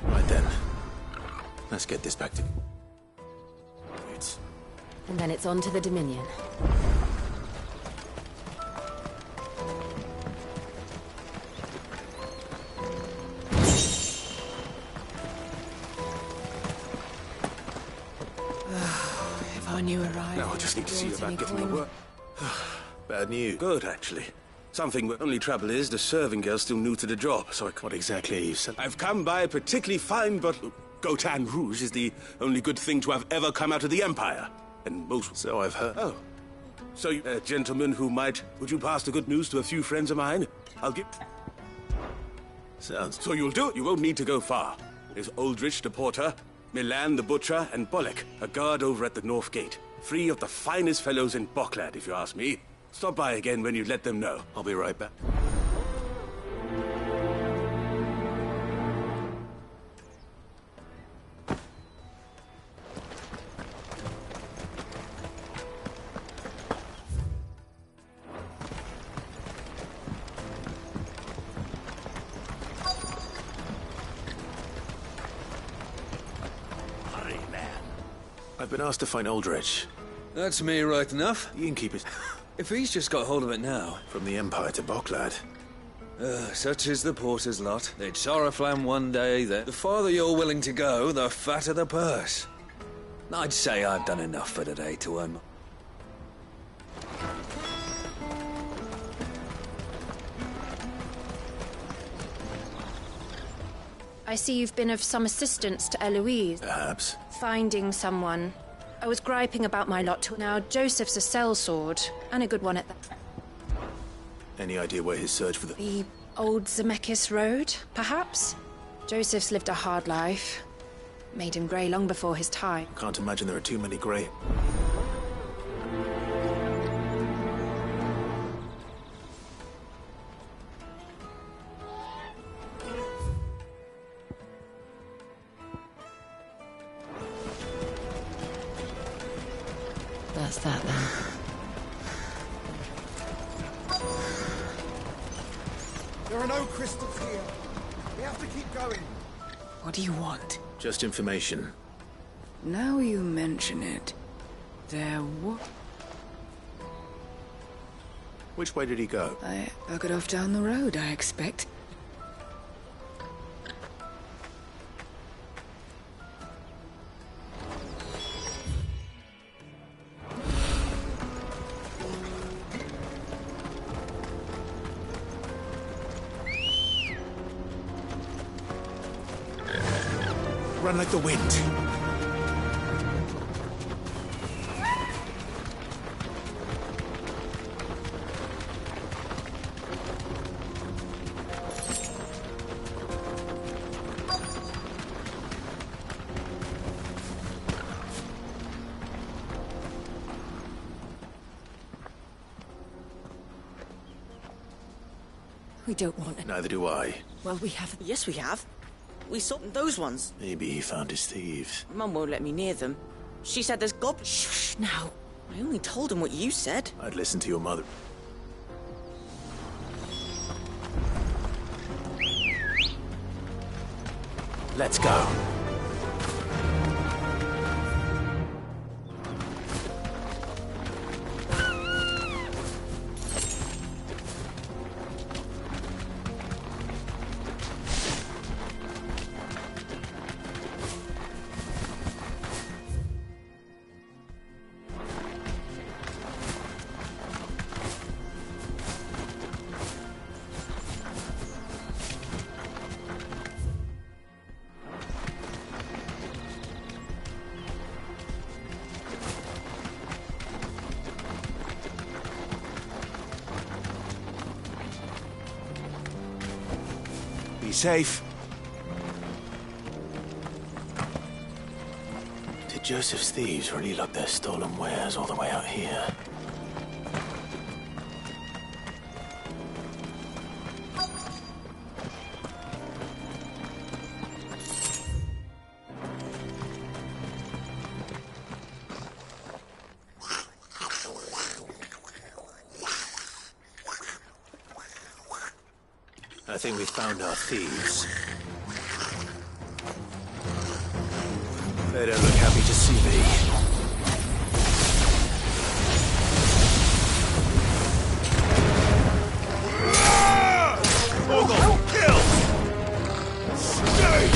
Right then. Let's get this back to... Goots. And then it's on to the Dominion. If I knew arrived... Now I just need to see about getting the work. Bad news. Good, actually. Something, but only trouble is the serving girl's still new to the job, so I can't... What exactly are you saying? I've come by a particularly fine bottle... Gotan Rouge is the only good thing to have ever come out of the Empire. And most... So I've heard. Oh. So, a gentleman who might... Would you pass the good news to a few friends of mine? I'll give... Sounds... So you'll do it. You won't need to go far. There's Aldrich the porter, Milan the butcher, and Bollock, a guard over at the North Gate. 3 of the finest fellows in Bocklad, if you ask me. Stop by again when you let them know. I'll be right back. I've been asked to find Aldrich. That's me right enough. The innkeeper's... If he's just got hold of it now... From the Empire to Bocklad. Such is the porter's lot. They'd Sorrowflam one day, the farther you're willing to go, the fatter the purse. I'd say I've done enough for today to earn... I see you've been of some assistance to Eloise. Perhaps. Finding someone. I was griping about my lot till now. Joseph's a sellsword, and a good one at that. Any idea where his search for The old Zemeckis Road, perhaps? Joseph's lived a hard life. Made him grey long before his time. Can't imagine there are too many grey. What's that then? There are no crystals here. We have to keep going. What do you want? Just information. Now you mention it, there was... Which way did he go? I got off down the road, I expect. Run like the wind. We don't want it. Neither do I. Well, we have. Yes, we have. We saw those ones. Maybe he found his thieves. Mum won't let me near them. She said there's goblins. Shh, now. I only told him what you said. I'd listen to your mother. Let's go. Be safe. Did Joseph's thieves really lug their stolen wares all the way out here? I think we found our thieves. They don't look happy to see me. Mogul, kill! Stay!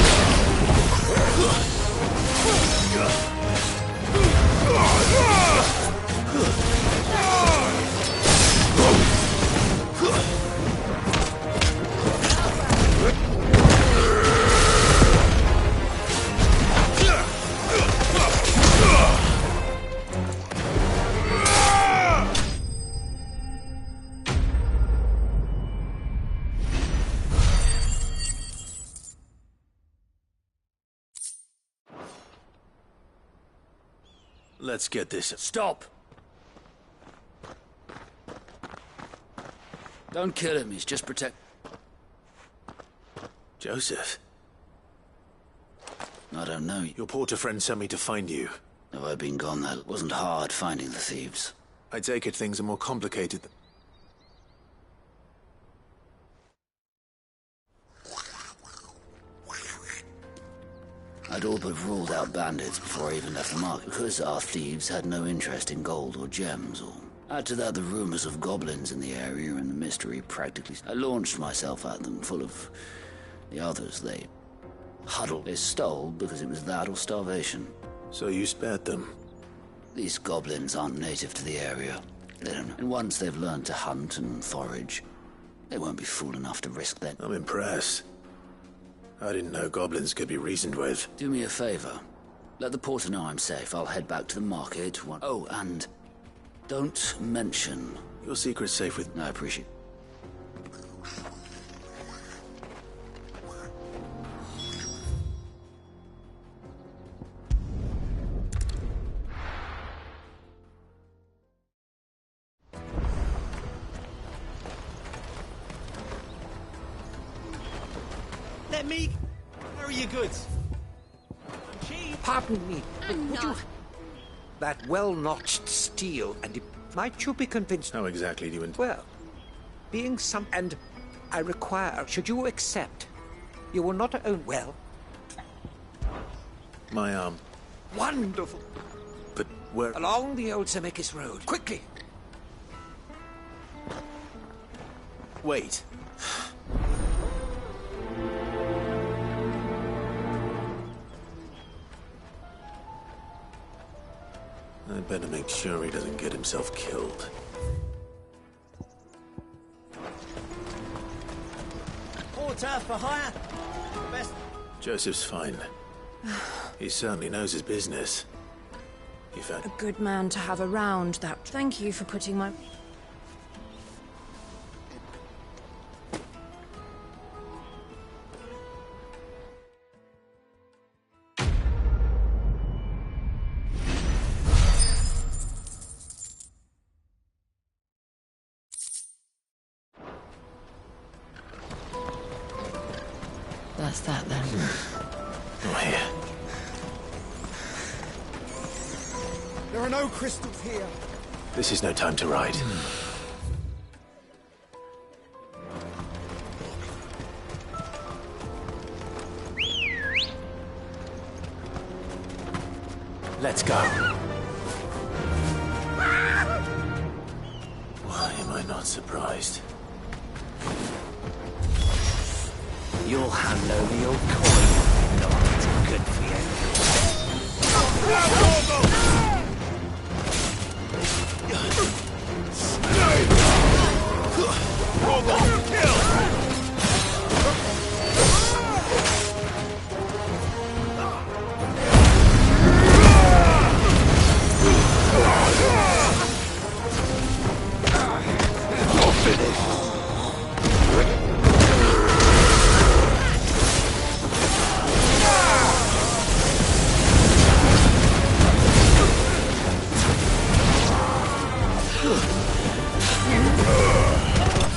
Let's get this. Stop! Don't kill him, he's just protect... Joseph? I don't know. Your porter friend sent me to find you. Have I been gone, that wasn't hard finding the thieves. I take it things are more complicated than... I'd all but ruled out bandits before I even left the market, because our thieves had no interest in gold or gems, or... Add to that the rumors of goblins in the area and the mystery practically... I launched myself at them, full of the others. They huddled. They stole because it was that or starvation. So you spared them? These goblins aren't native to the area. They don't know. And once they've learned to hunt and forage, they won't be fool enough to risk that. I'm impressed. I didn't know goblins could be reasoned with. Do me a favor. Let the porter know I'm safe. I'll head back to the market. Oh, and don't mention... Your secret's safe with... I appreciate... Let me carry your goods. I'm cheap. Pardon me. I'm Would not. that well-notched steel, and might you be convinced? How exactly do you Well, being some... And I require, should you accept, you will not own... Well... My arm. Wonderful! But where... Along the old Zemeckis Road. Quickly! Wait. I'd better make sure he doesn't get himself killed. Porter for hire. Best. Joseph's fine. He certainly knows his business. You've had A good man to have around, that. Thank you for putting my... That's that then. Oh, here. There are no crystals here. This is no time to ride. Let's go. Why am I not surprised? You'll hand over your coin. Not good for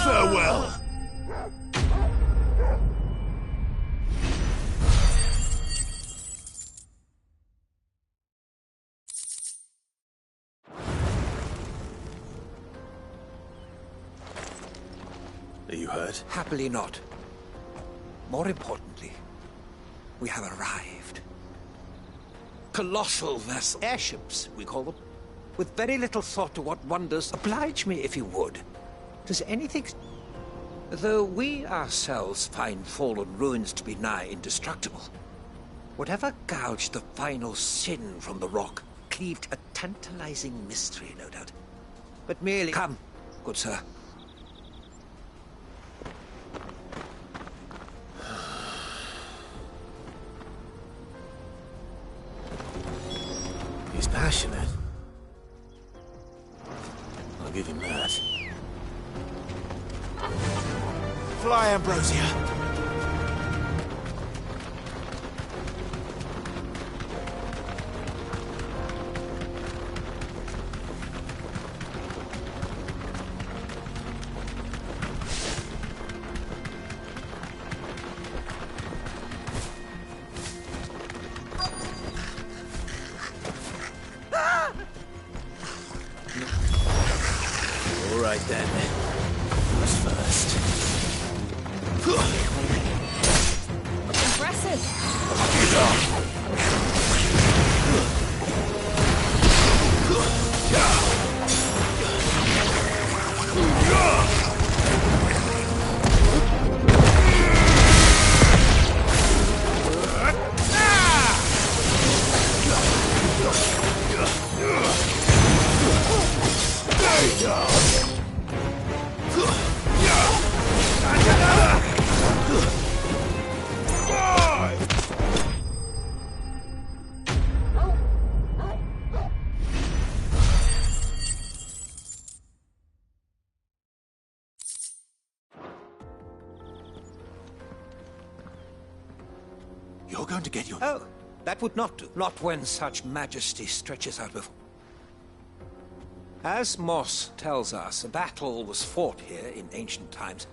Farewell. Are you hurt? Happily not. More importantly, we have arrived. Colossal vessels. Airships, we call them. With very little thought to what wonders. Oblige me if you would. Does anything... Though we ourselves find fallen ruins to be nigh indestructible, whatever gouged the final sin from the rock cleaved a tantalizing mystery, no doubt. But merely... Come, good sir. He's passionate. I'll give him that. Fly, Ambrosia. All right then. Who's first? Impressive. You're going to get your... Oh, that would not do. Not when such majesty stretches out before. As Moss tells us, a battle was fought here in ancient times.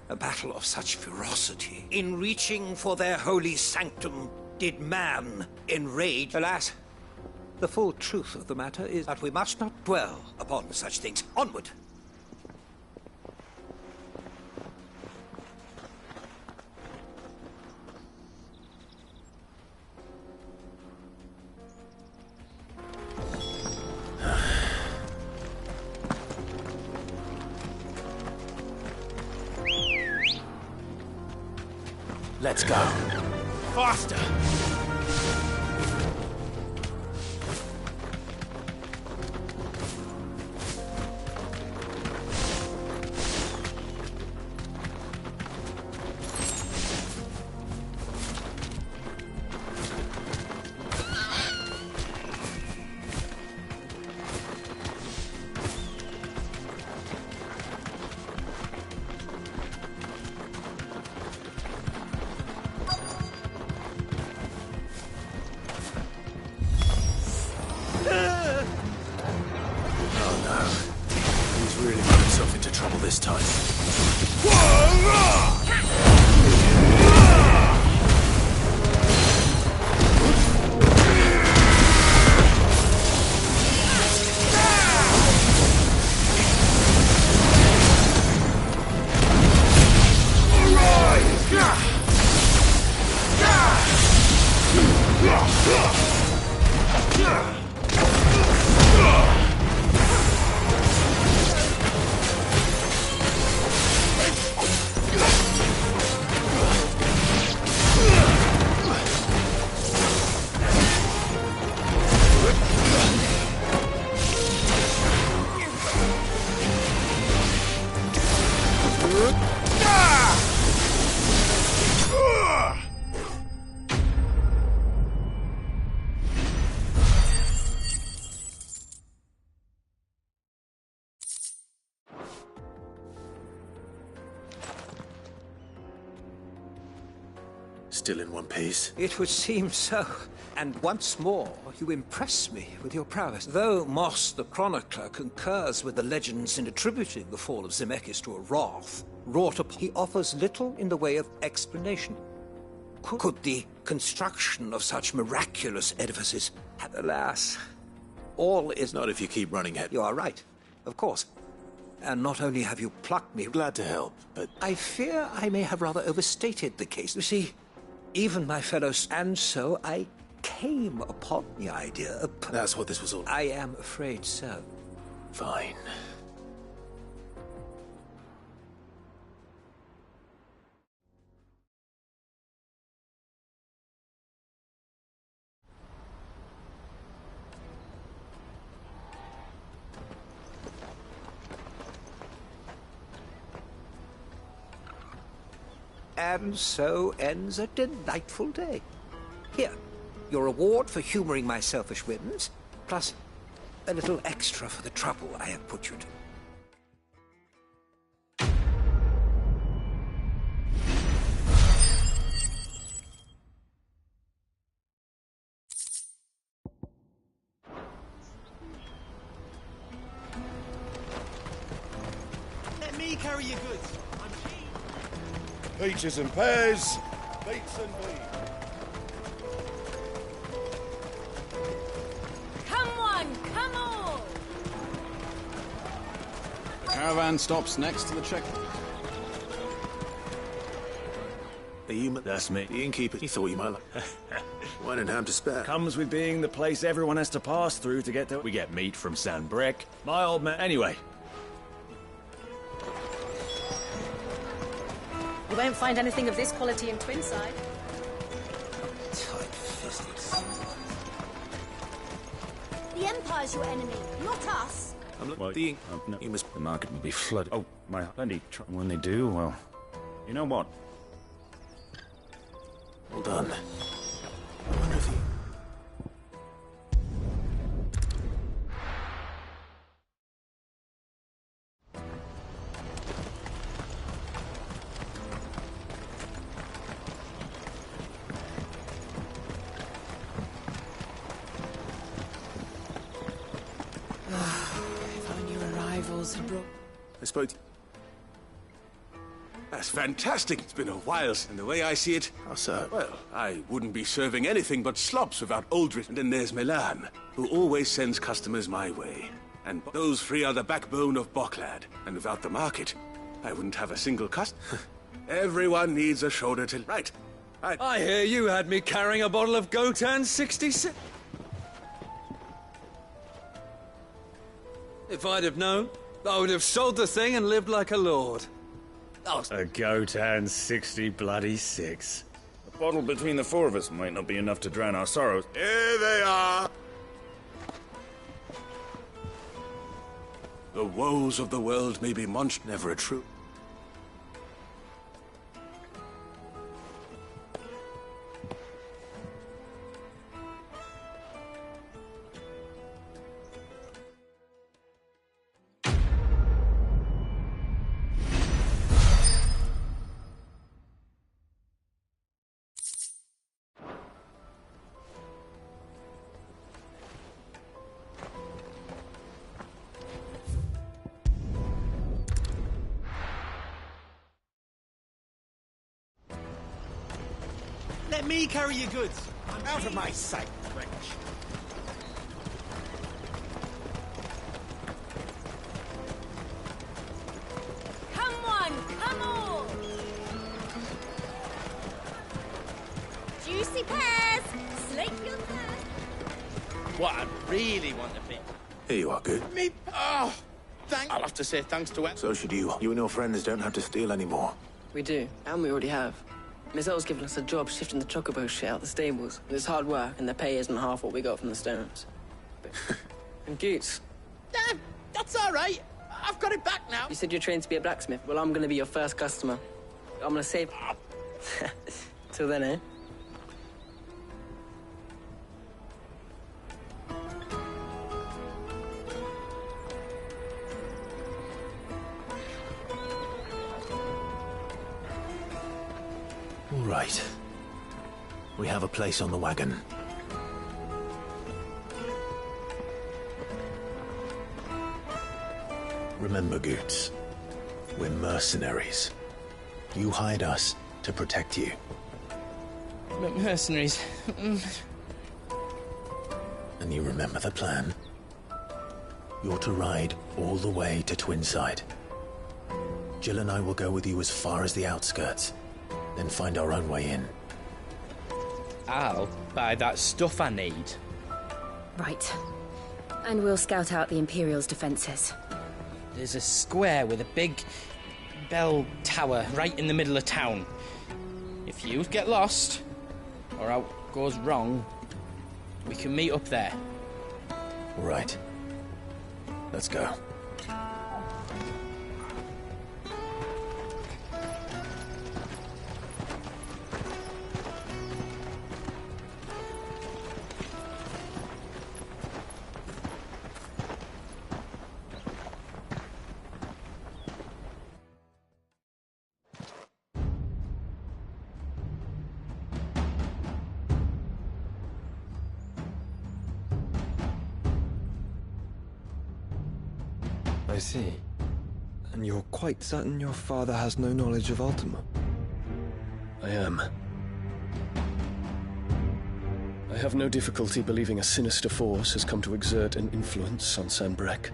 A battle of such ferocity. In reaching for their holy sanctum, did man enrage. Alas, The full truth of the matter is that we must not dwell upon such things. Onward! Let's go. Faster! This time. Still in one piece? It would seem so. And once more, you impress me with your prowess. Though Moss the Chronicler concurs with the legends in attributing the fall of Zemeckis to a wrath wrought upon, he offers little in the way of explanation. Could the construction of such miraculous edifices have, alas, all is... Not if you keep running ahead. You are right, of course. And not only have you plucked me... Glad to help, but... I fear I may have rather overstated the case. You see, even my fellows... And so I came upon the idea of... That's what this was all... I am afraid so. Fine. And so ends a delightful day. Here, your reward for humoring my selfish whims, plus a little extra for the trouble I have put you to. Let me carry your goods. Peaches and pears, beets and beans. Come on, come on! The caravan stops next to the check. The human... That's me. The innkeeper. You thought you might like... One and ham to spare. Comes with being the place everyone has to pass through to get to... We get meat from Sandbrick. My old man... Anyway. You won't find anything of this quality in Twinside. Type physics. The Empire's your enemy, not us. I'm looking... Well, no, you must... The market will be flooded. Oh, my... Plenty. When they do, well... You know what? Hold on. I wonder if he... If only your arrivals had brought... I spoke to... That's fantastic. It's been a while, and the way I see it... How so? Well, I wouldn't be serving anything but slops without Aldrich. And then there's Milan, who always sends customers my way. And those three are the backbone of Bocklad. And without the market, I wouldn't have a single customer. Everyone needs a shoulder to... Right. I hear you had me carrying a bottle of Ff16. If I'd have known, I would have sold the thing and lived like a lord. A Ff16 bloody 6. A bottle between the four of us might not be enough to drown our sorrows. Here they are! The woes of the world may be never true. Let me carry your goods. I'm out of my sight, wretch. Come on, come on! Juicy pears! Slake your thirst! What I really want to be. Here you are, good. Me? Oh! I'll have to say thanks to it. So should you. You and your friends don't have to steal anymore. We do, and we already have. Miss L's given us a job shifting the chocobo shit out the stables. It's hard work, and the pay isn't half what we got from the Stones. And Goots. That's all right. I've got it back now. You said you're trained to be a blacksmith. Well, I'm going to be your first customer. I'm going to save... Till then, eh? All right. We have a place on the wagon. Remember, Goots, we're mercenaries. You hired us to protect you. Mercenaries. And you remember the plan? You're to ride all the way to Twinside. Jill and I will go with you as far as the outskirts, then find our own way in. I'll buy that stuff I need. Right. And we'll scout out the Imperial's defenses. There's a square with a big bell tower right in the middle of town. If you get lost, or out goes wrong, we can meet up there. All right. Let's go. I see. And you're quite certain your father has no knowledge of Ultima? I am. I have no difficulty believing a sinister force has come to exert an influence on Sanbreque.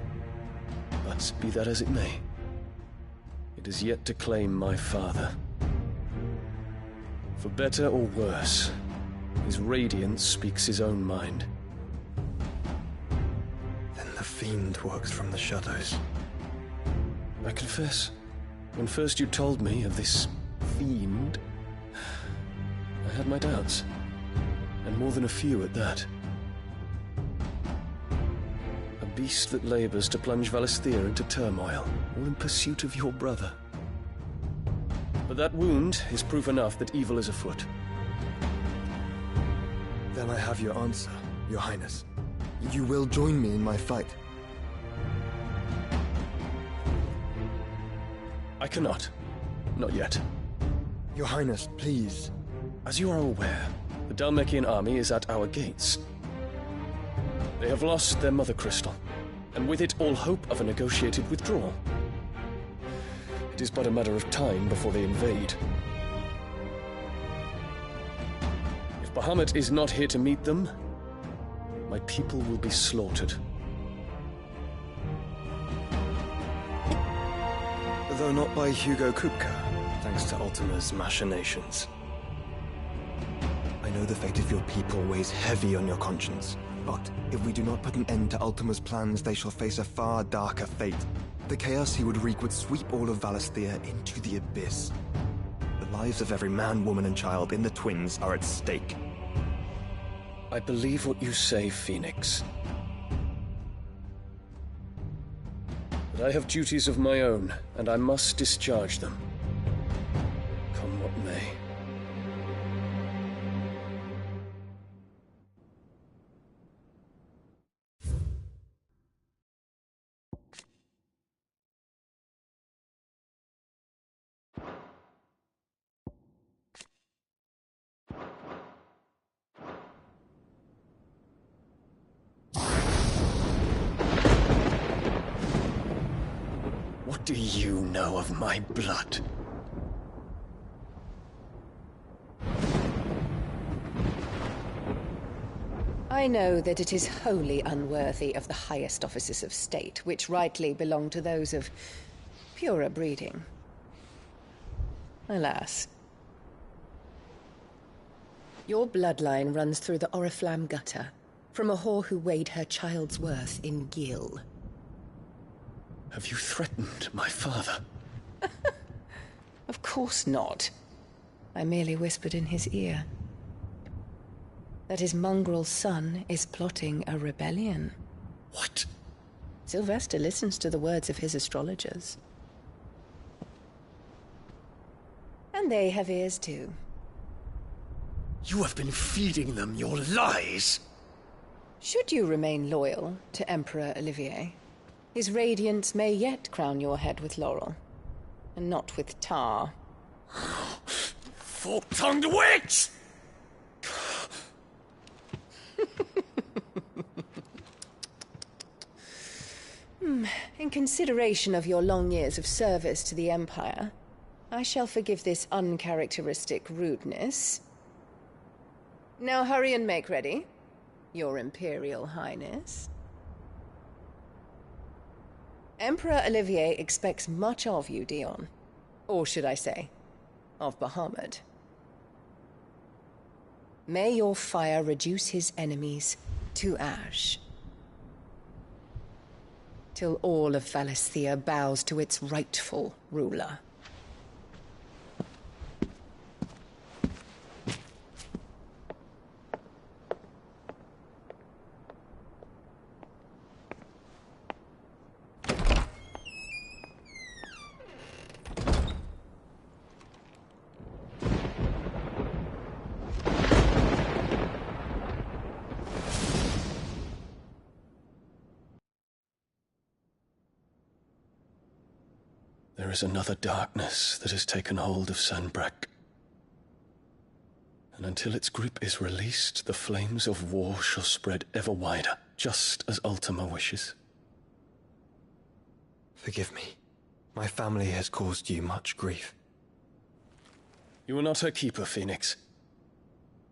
But be that as it may, it is yet to claim my father. For better or worse, his radiance speaks his own mind. Then the fiend works from the shadows. I confess, when first you told me of this fiend, I had my doubts, and more than a few at that. A beast that labors to plunge Valisthea into turmoil, all in pursuit of your brother. But that wound is proof enough that evil is afoot. Then I have your answer, Your Highness. You will join me in my fight. I cannot. Not yet. Your Highness, please. As you are aware, the Dhalmekian army is at our gates. They have lost their mother crystal, and with it all hope of a negotiated withdrawal. It is but a matter of time before they invade. If Bahamut is not here to meet them, my people will be slaughtered. Though not by Hugo Kupka, thanks to Ultima's machinations. I know the fate of your people weighs heavy on your conscience, but if we do not put an end to Ultima's plans, they shall face a far darker fate. The chaos he would wreak would sweep all of Valisthea into the abyss. The lives of every man, woman, and child in the Twins are at stake. I believe what you say, Phoenix. But I have duties of my own, and I must discharge them. Come what may. What do you know of my blood? I know that it is wholly unworthy of the highest offices of state, which rightly belong to those of purer breeding. Alas. Your bloodline runs through the Oriflamme gutter, from a whore who weighed her child's worth in gil. Have you threatened my father? Of course not. I merely whispered in his ear that his mongrel son is plotting a rebellion. What? Sylvester listens to the words of his astrologers. And they have ears too. You have been feeding them your lies! Should you remain loyal to Emperor Olivier, his radiance may yet crown your head with laurel, and not with tar. Fork-tongued witch! In consideration of your long years of service to the Empire, I shall forgive this uncharacteristic rudeness. Now hurry and make ready, Your Imperial Highness. Emperor Olivier expects much of you, Dion. Or should I say, of Bahamut. May your fire reduce his enemies to ash, till all of Valisthea bows to its rightful ruler. There is another darkness that has taken hold of Sanbreque. And until its grip is released, the flames of war shall spread ever wider, just as Ultima wishes. Forgive me. My family has caused you much grief. You are not her keeper, Phoenix.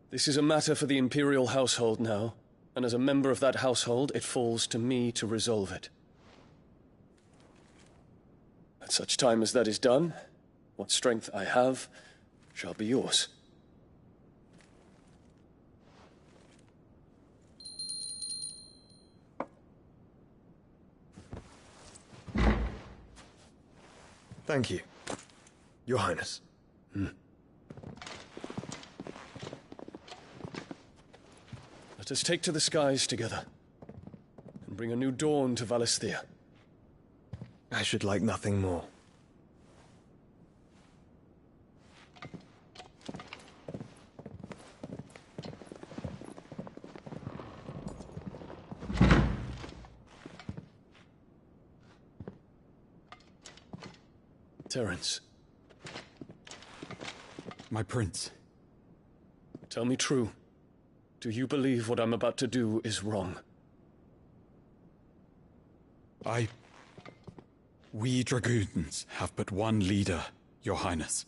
This is a matter for the Imperial household now, and as a member of that household, it falls to me to resolve it. At such time as that is done, what strength I have shall be yours. Thank you, Your Highness. Let us take to the skies together, and bring a new dawn to Valisthea. I should like nothing more. Terence. My prince. Tell me true. Do you believe what I'm about to do is wrong? We dragoons have but one leader, Your Highness.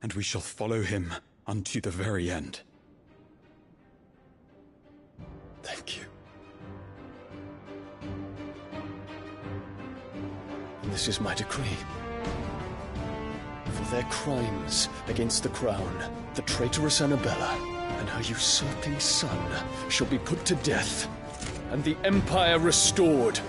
And we shall follow him unto the very end. Thank you. And this is my decree. For their crimes against the crown, the traitorous Annabella and her usurping son shall be put to death, and the Empire restored.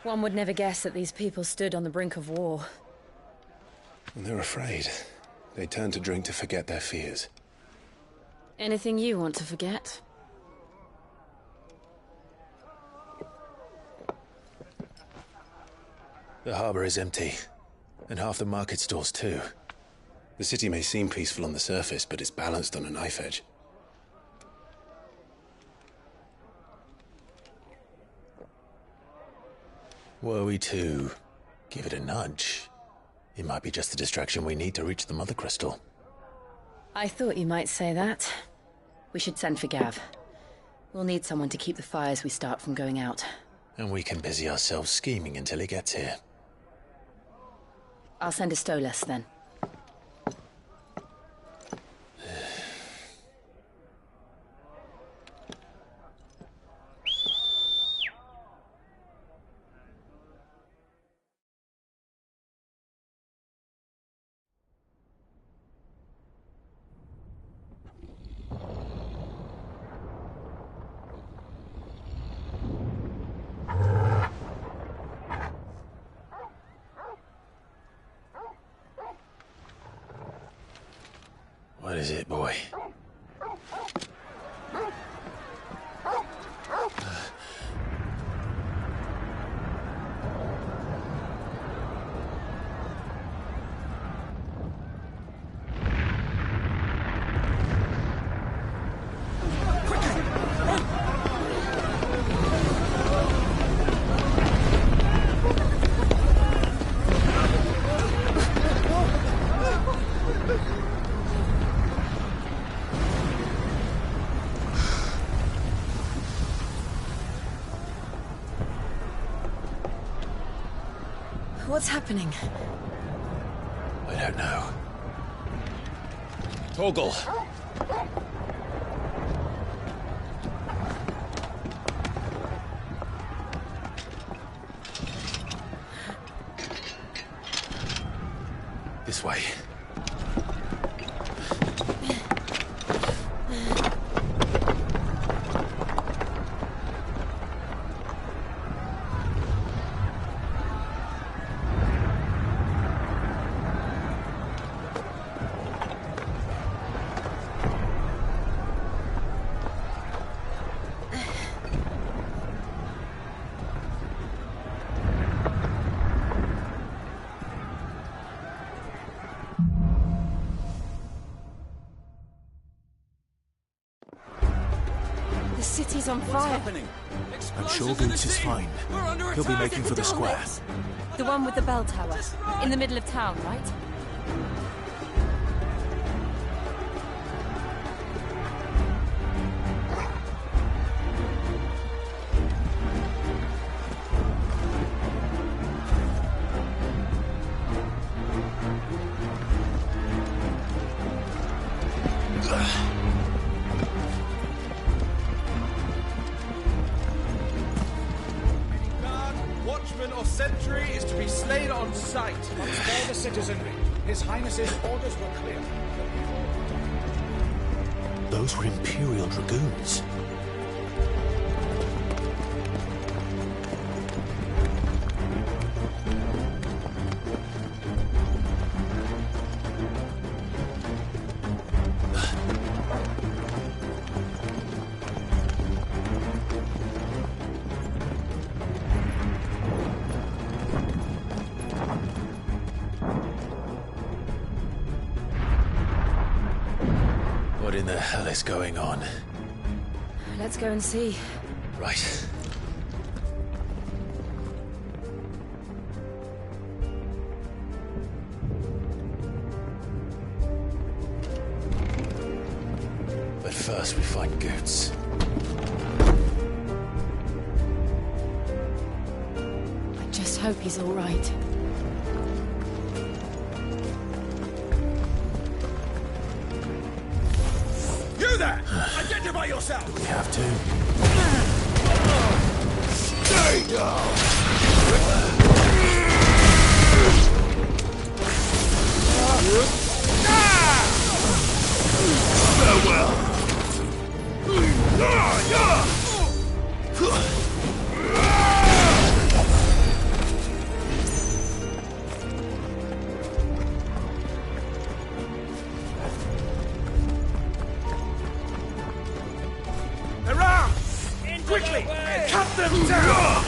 One would never guess that these people stood on the brink of war. And they're afraid. They turn to drink to forget their fears. Anything you want to forget? The harbor is empty, and half the market stalls too. The city may seem peaceful on the surface, but it's balanced on a knife edge. Were we to give it a nudge, it might be just the distraction we need to reach the Mother Crystal. I thought you might say that. We should send for Gav. We'll need someone to keep the fires we start from going out. And we can busy ourselves scheming until he gets here. I'll send a Stolas then. What is it, boy? What's happening? I don't know. Torgal! This way. The city's on fire. I'm sure Boots is fine. He'll be making for the square. The one with the bell tower. In the middle of town, right? Watchman or sentry is to be slain on sight. Must spare the citizenry. His Highness's orders were clear. Those were Imperial Dragoons. What in the hell is going on? Let's go and see. Right. But first we find Goots. I just hope he's all right. You there! Identify yourself! We have to. Stay down! Farewell! Hurrah! Quickly! Cut them down!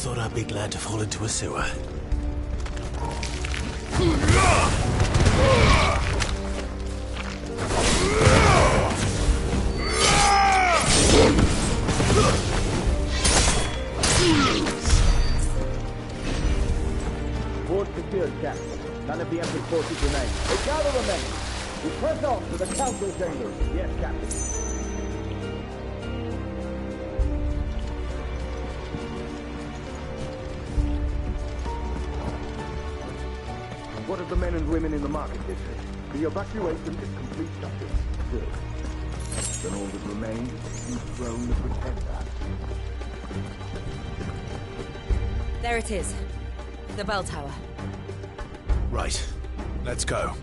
Thought I'd be glad to fall into a sewer. Fort secured, Captain. None of the Emperor's forces remain. They gather the men. We press on to the council chambers. Yes, Captain. What of the men and women in the market district? The evacuation is complete, Captain. Good. Then all that remains is to dethrone the Pretender. There it is. The bell tower. Right. Let's go.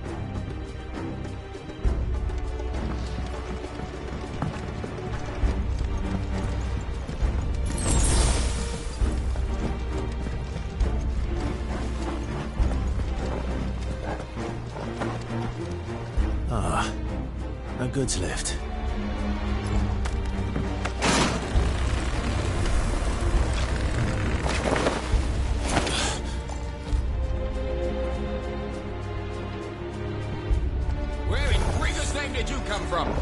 No goods left. Where in Gringo's name did you come from?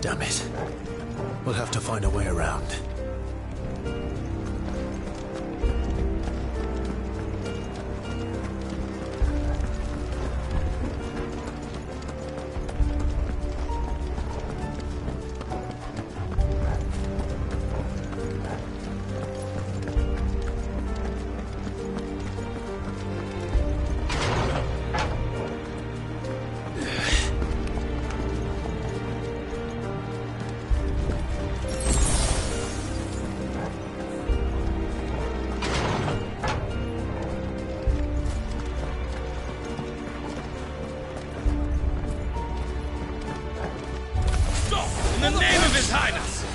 Damn it. We'll have to find a way around. In the name of His Highness!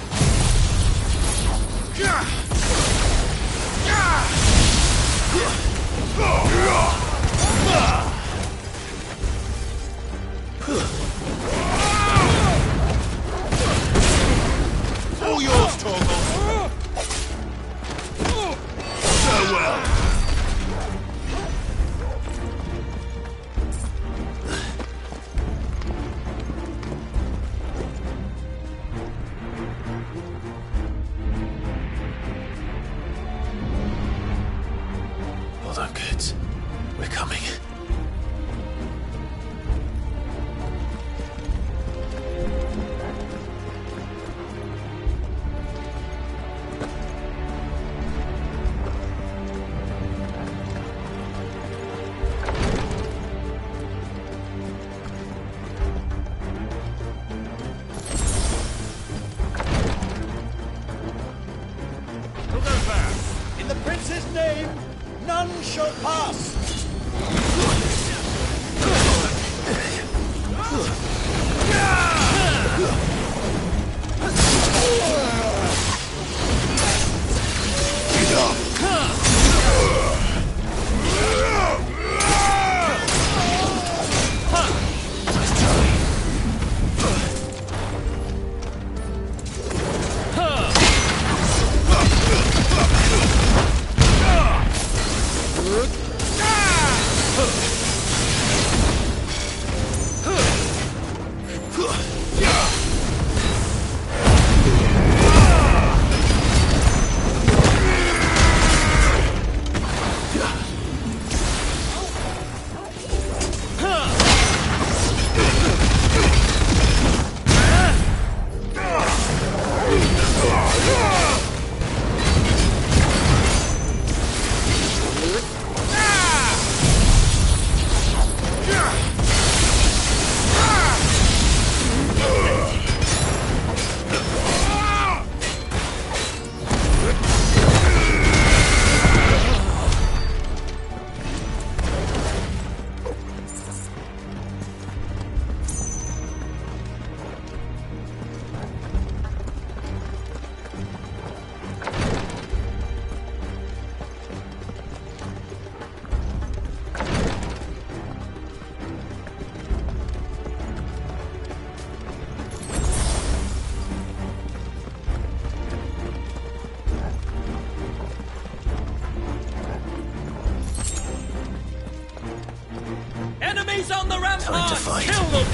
All yours, Torgal! Farewell! Hold on, kids. We're coming. He's on the rampart! Time to fight. Kill them!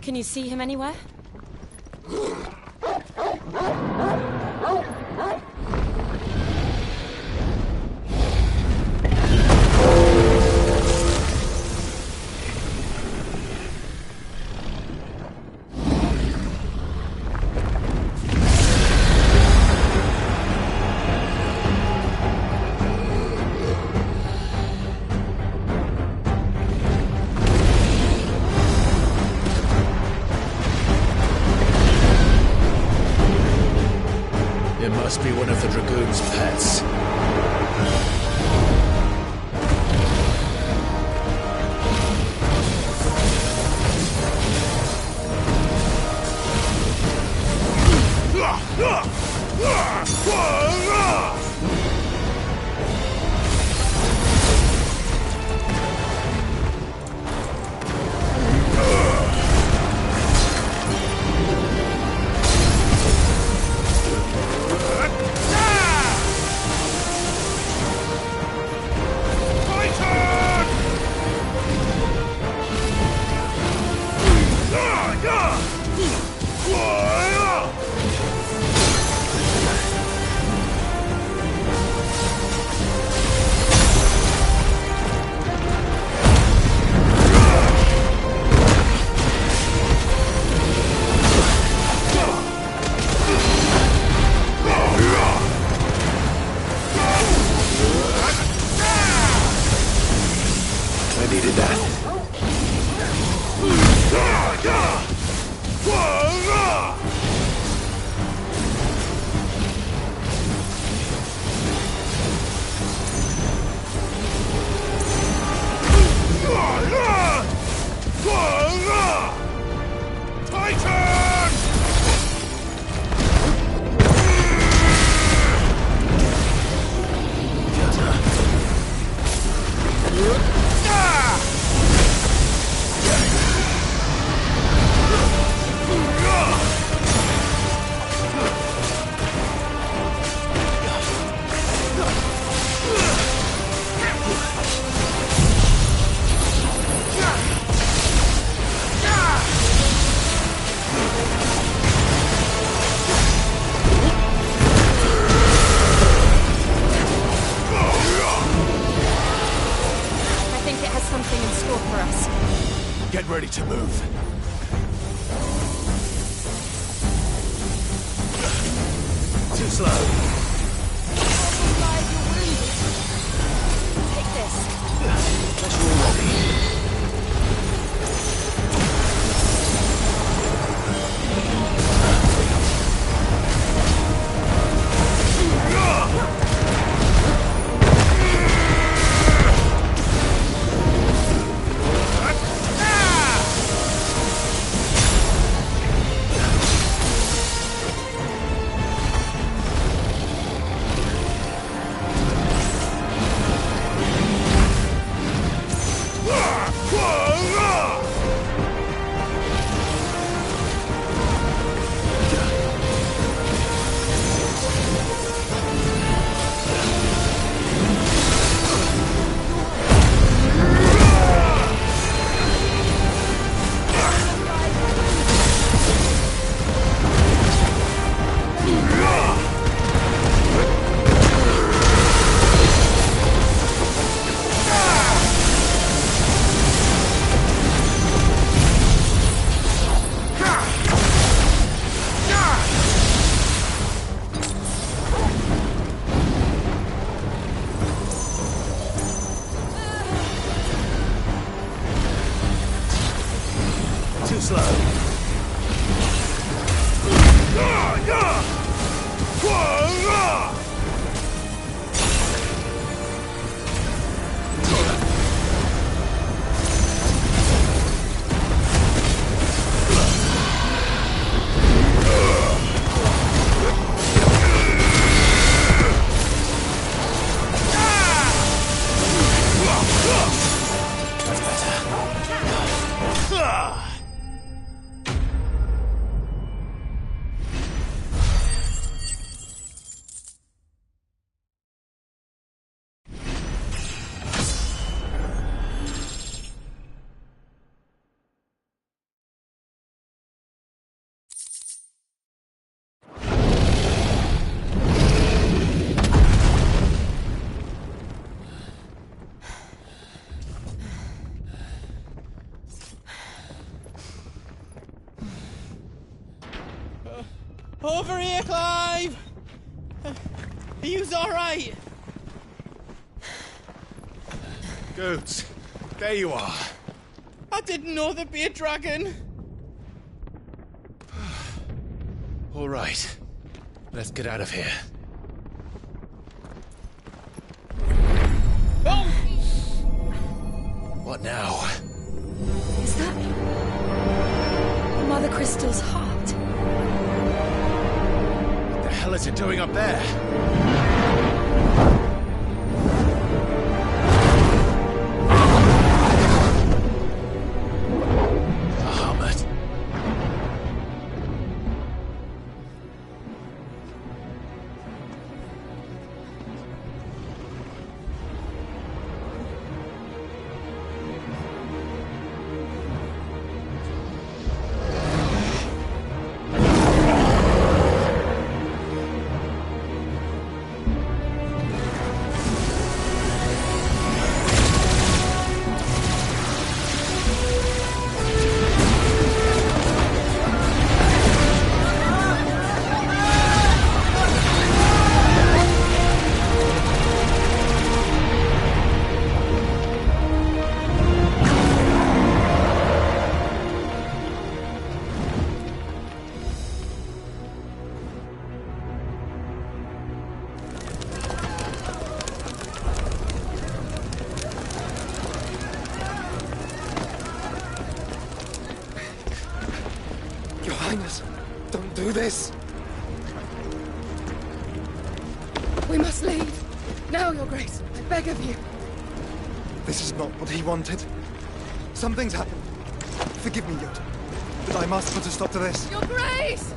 Can you see him anywhere? It must be one of the Dragoon's pets. I needed that. Get ready to move. Too slow. Take this. Unless you're ready. Over here, Clive! Are you alright? Goods, there you are. I didn't know there'd be a dragon. All right, let's get out of here. Oh! What now? Is that Mother Crystal's heart? What the hell is it doing up there? Bahamut. Your Highness, don't do this. We must leave. Now, Your Grace. I beg of you. This is not what he wanted. Something's happened. Forgive me, Yoda, but I must put a stop to this. Your Grace!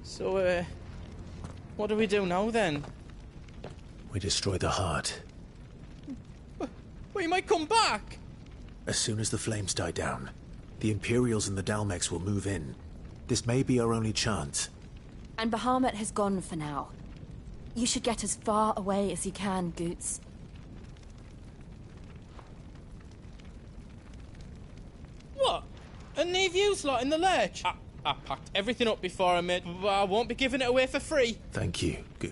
So, what do we do now, then? We destroy the heart. Well, you might come back! As soon as the flames die down, the Imperials and the Dalmex will move in. This may be our only chance. And Bahamut has gone for now. You should get as far away as you can, Goots. What? And leave you lot in the lurch? I packed everything up before I made, but I won't be giving it away for free. Thank you. Good.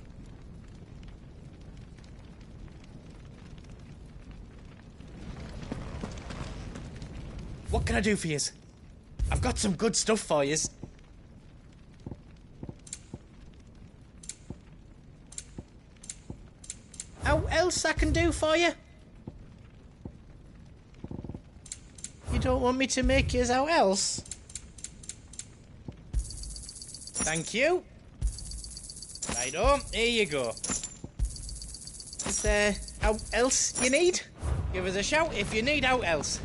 What can I do for yous? I've got some good stuff for yous. How else I can do for you? You don't want me to make yous out else? Thank you. Righto, here you go. Is there out else you need? Give us a shout if you need out else.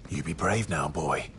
You be brave now, boy.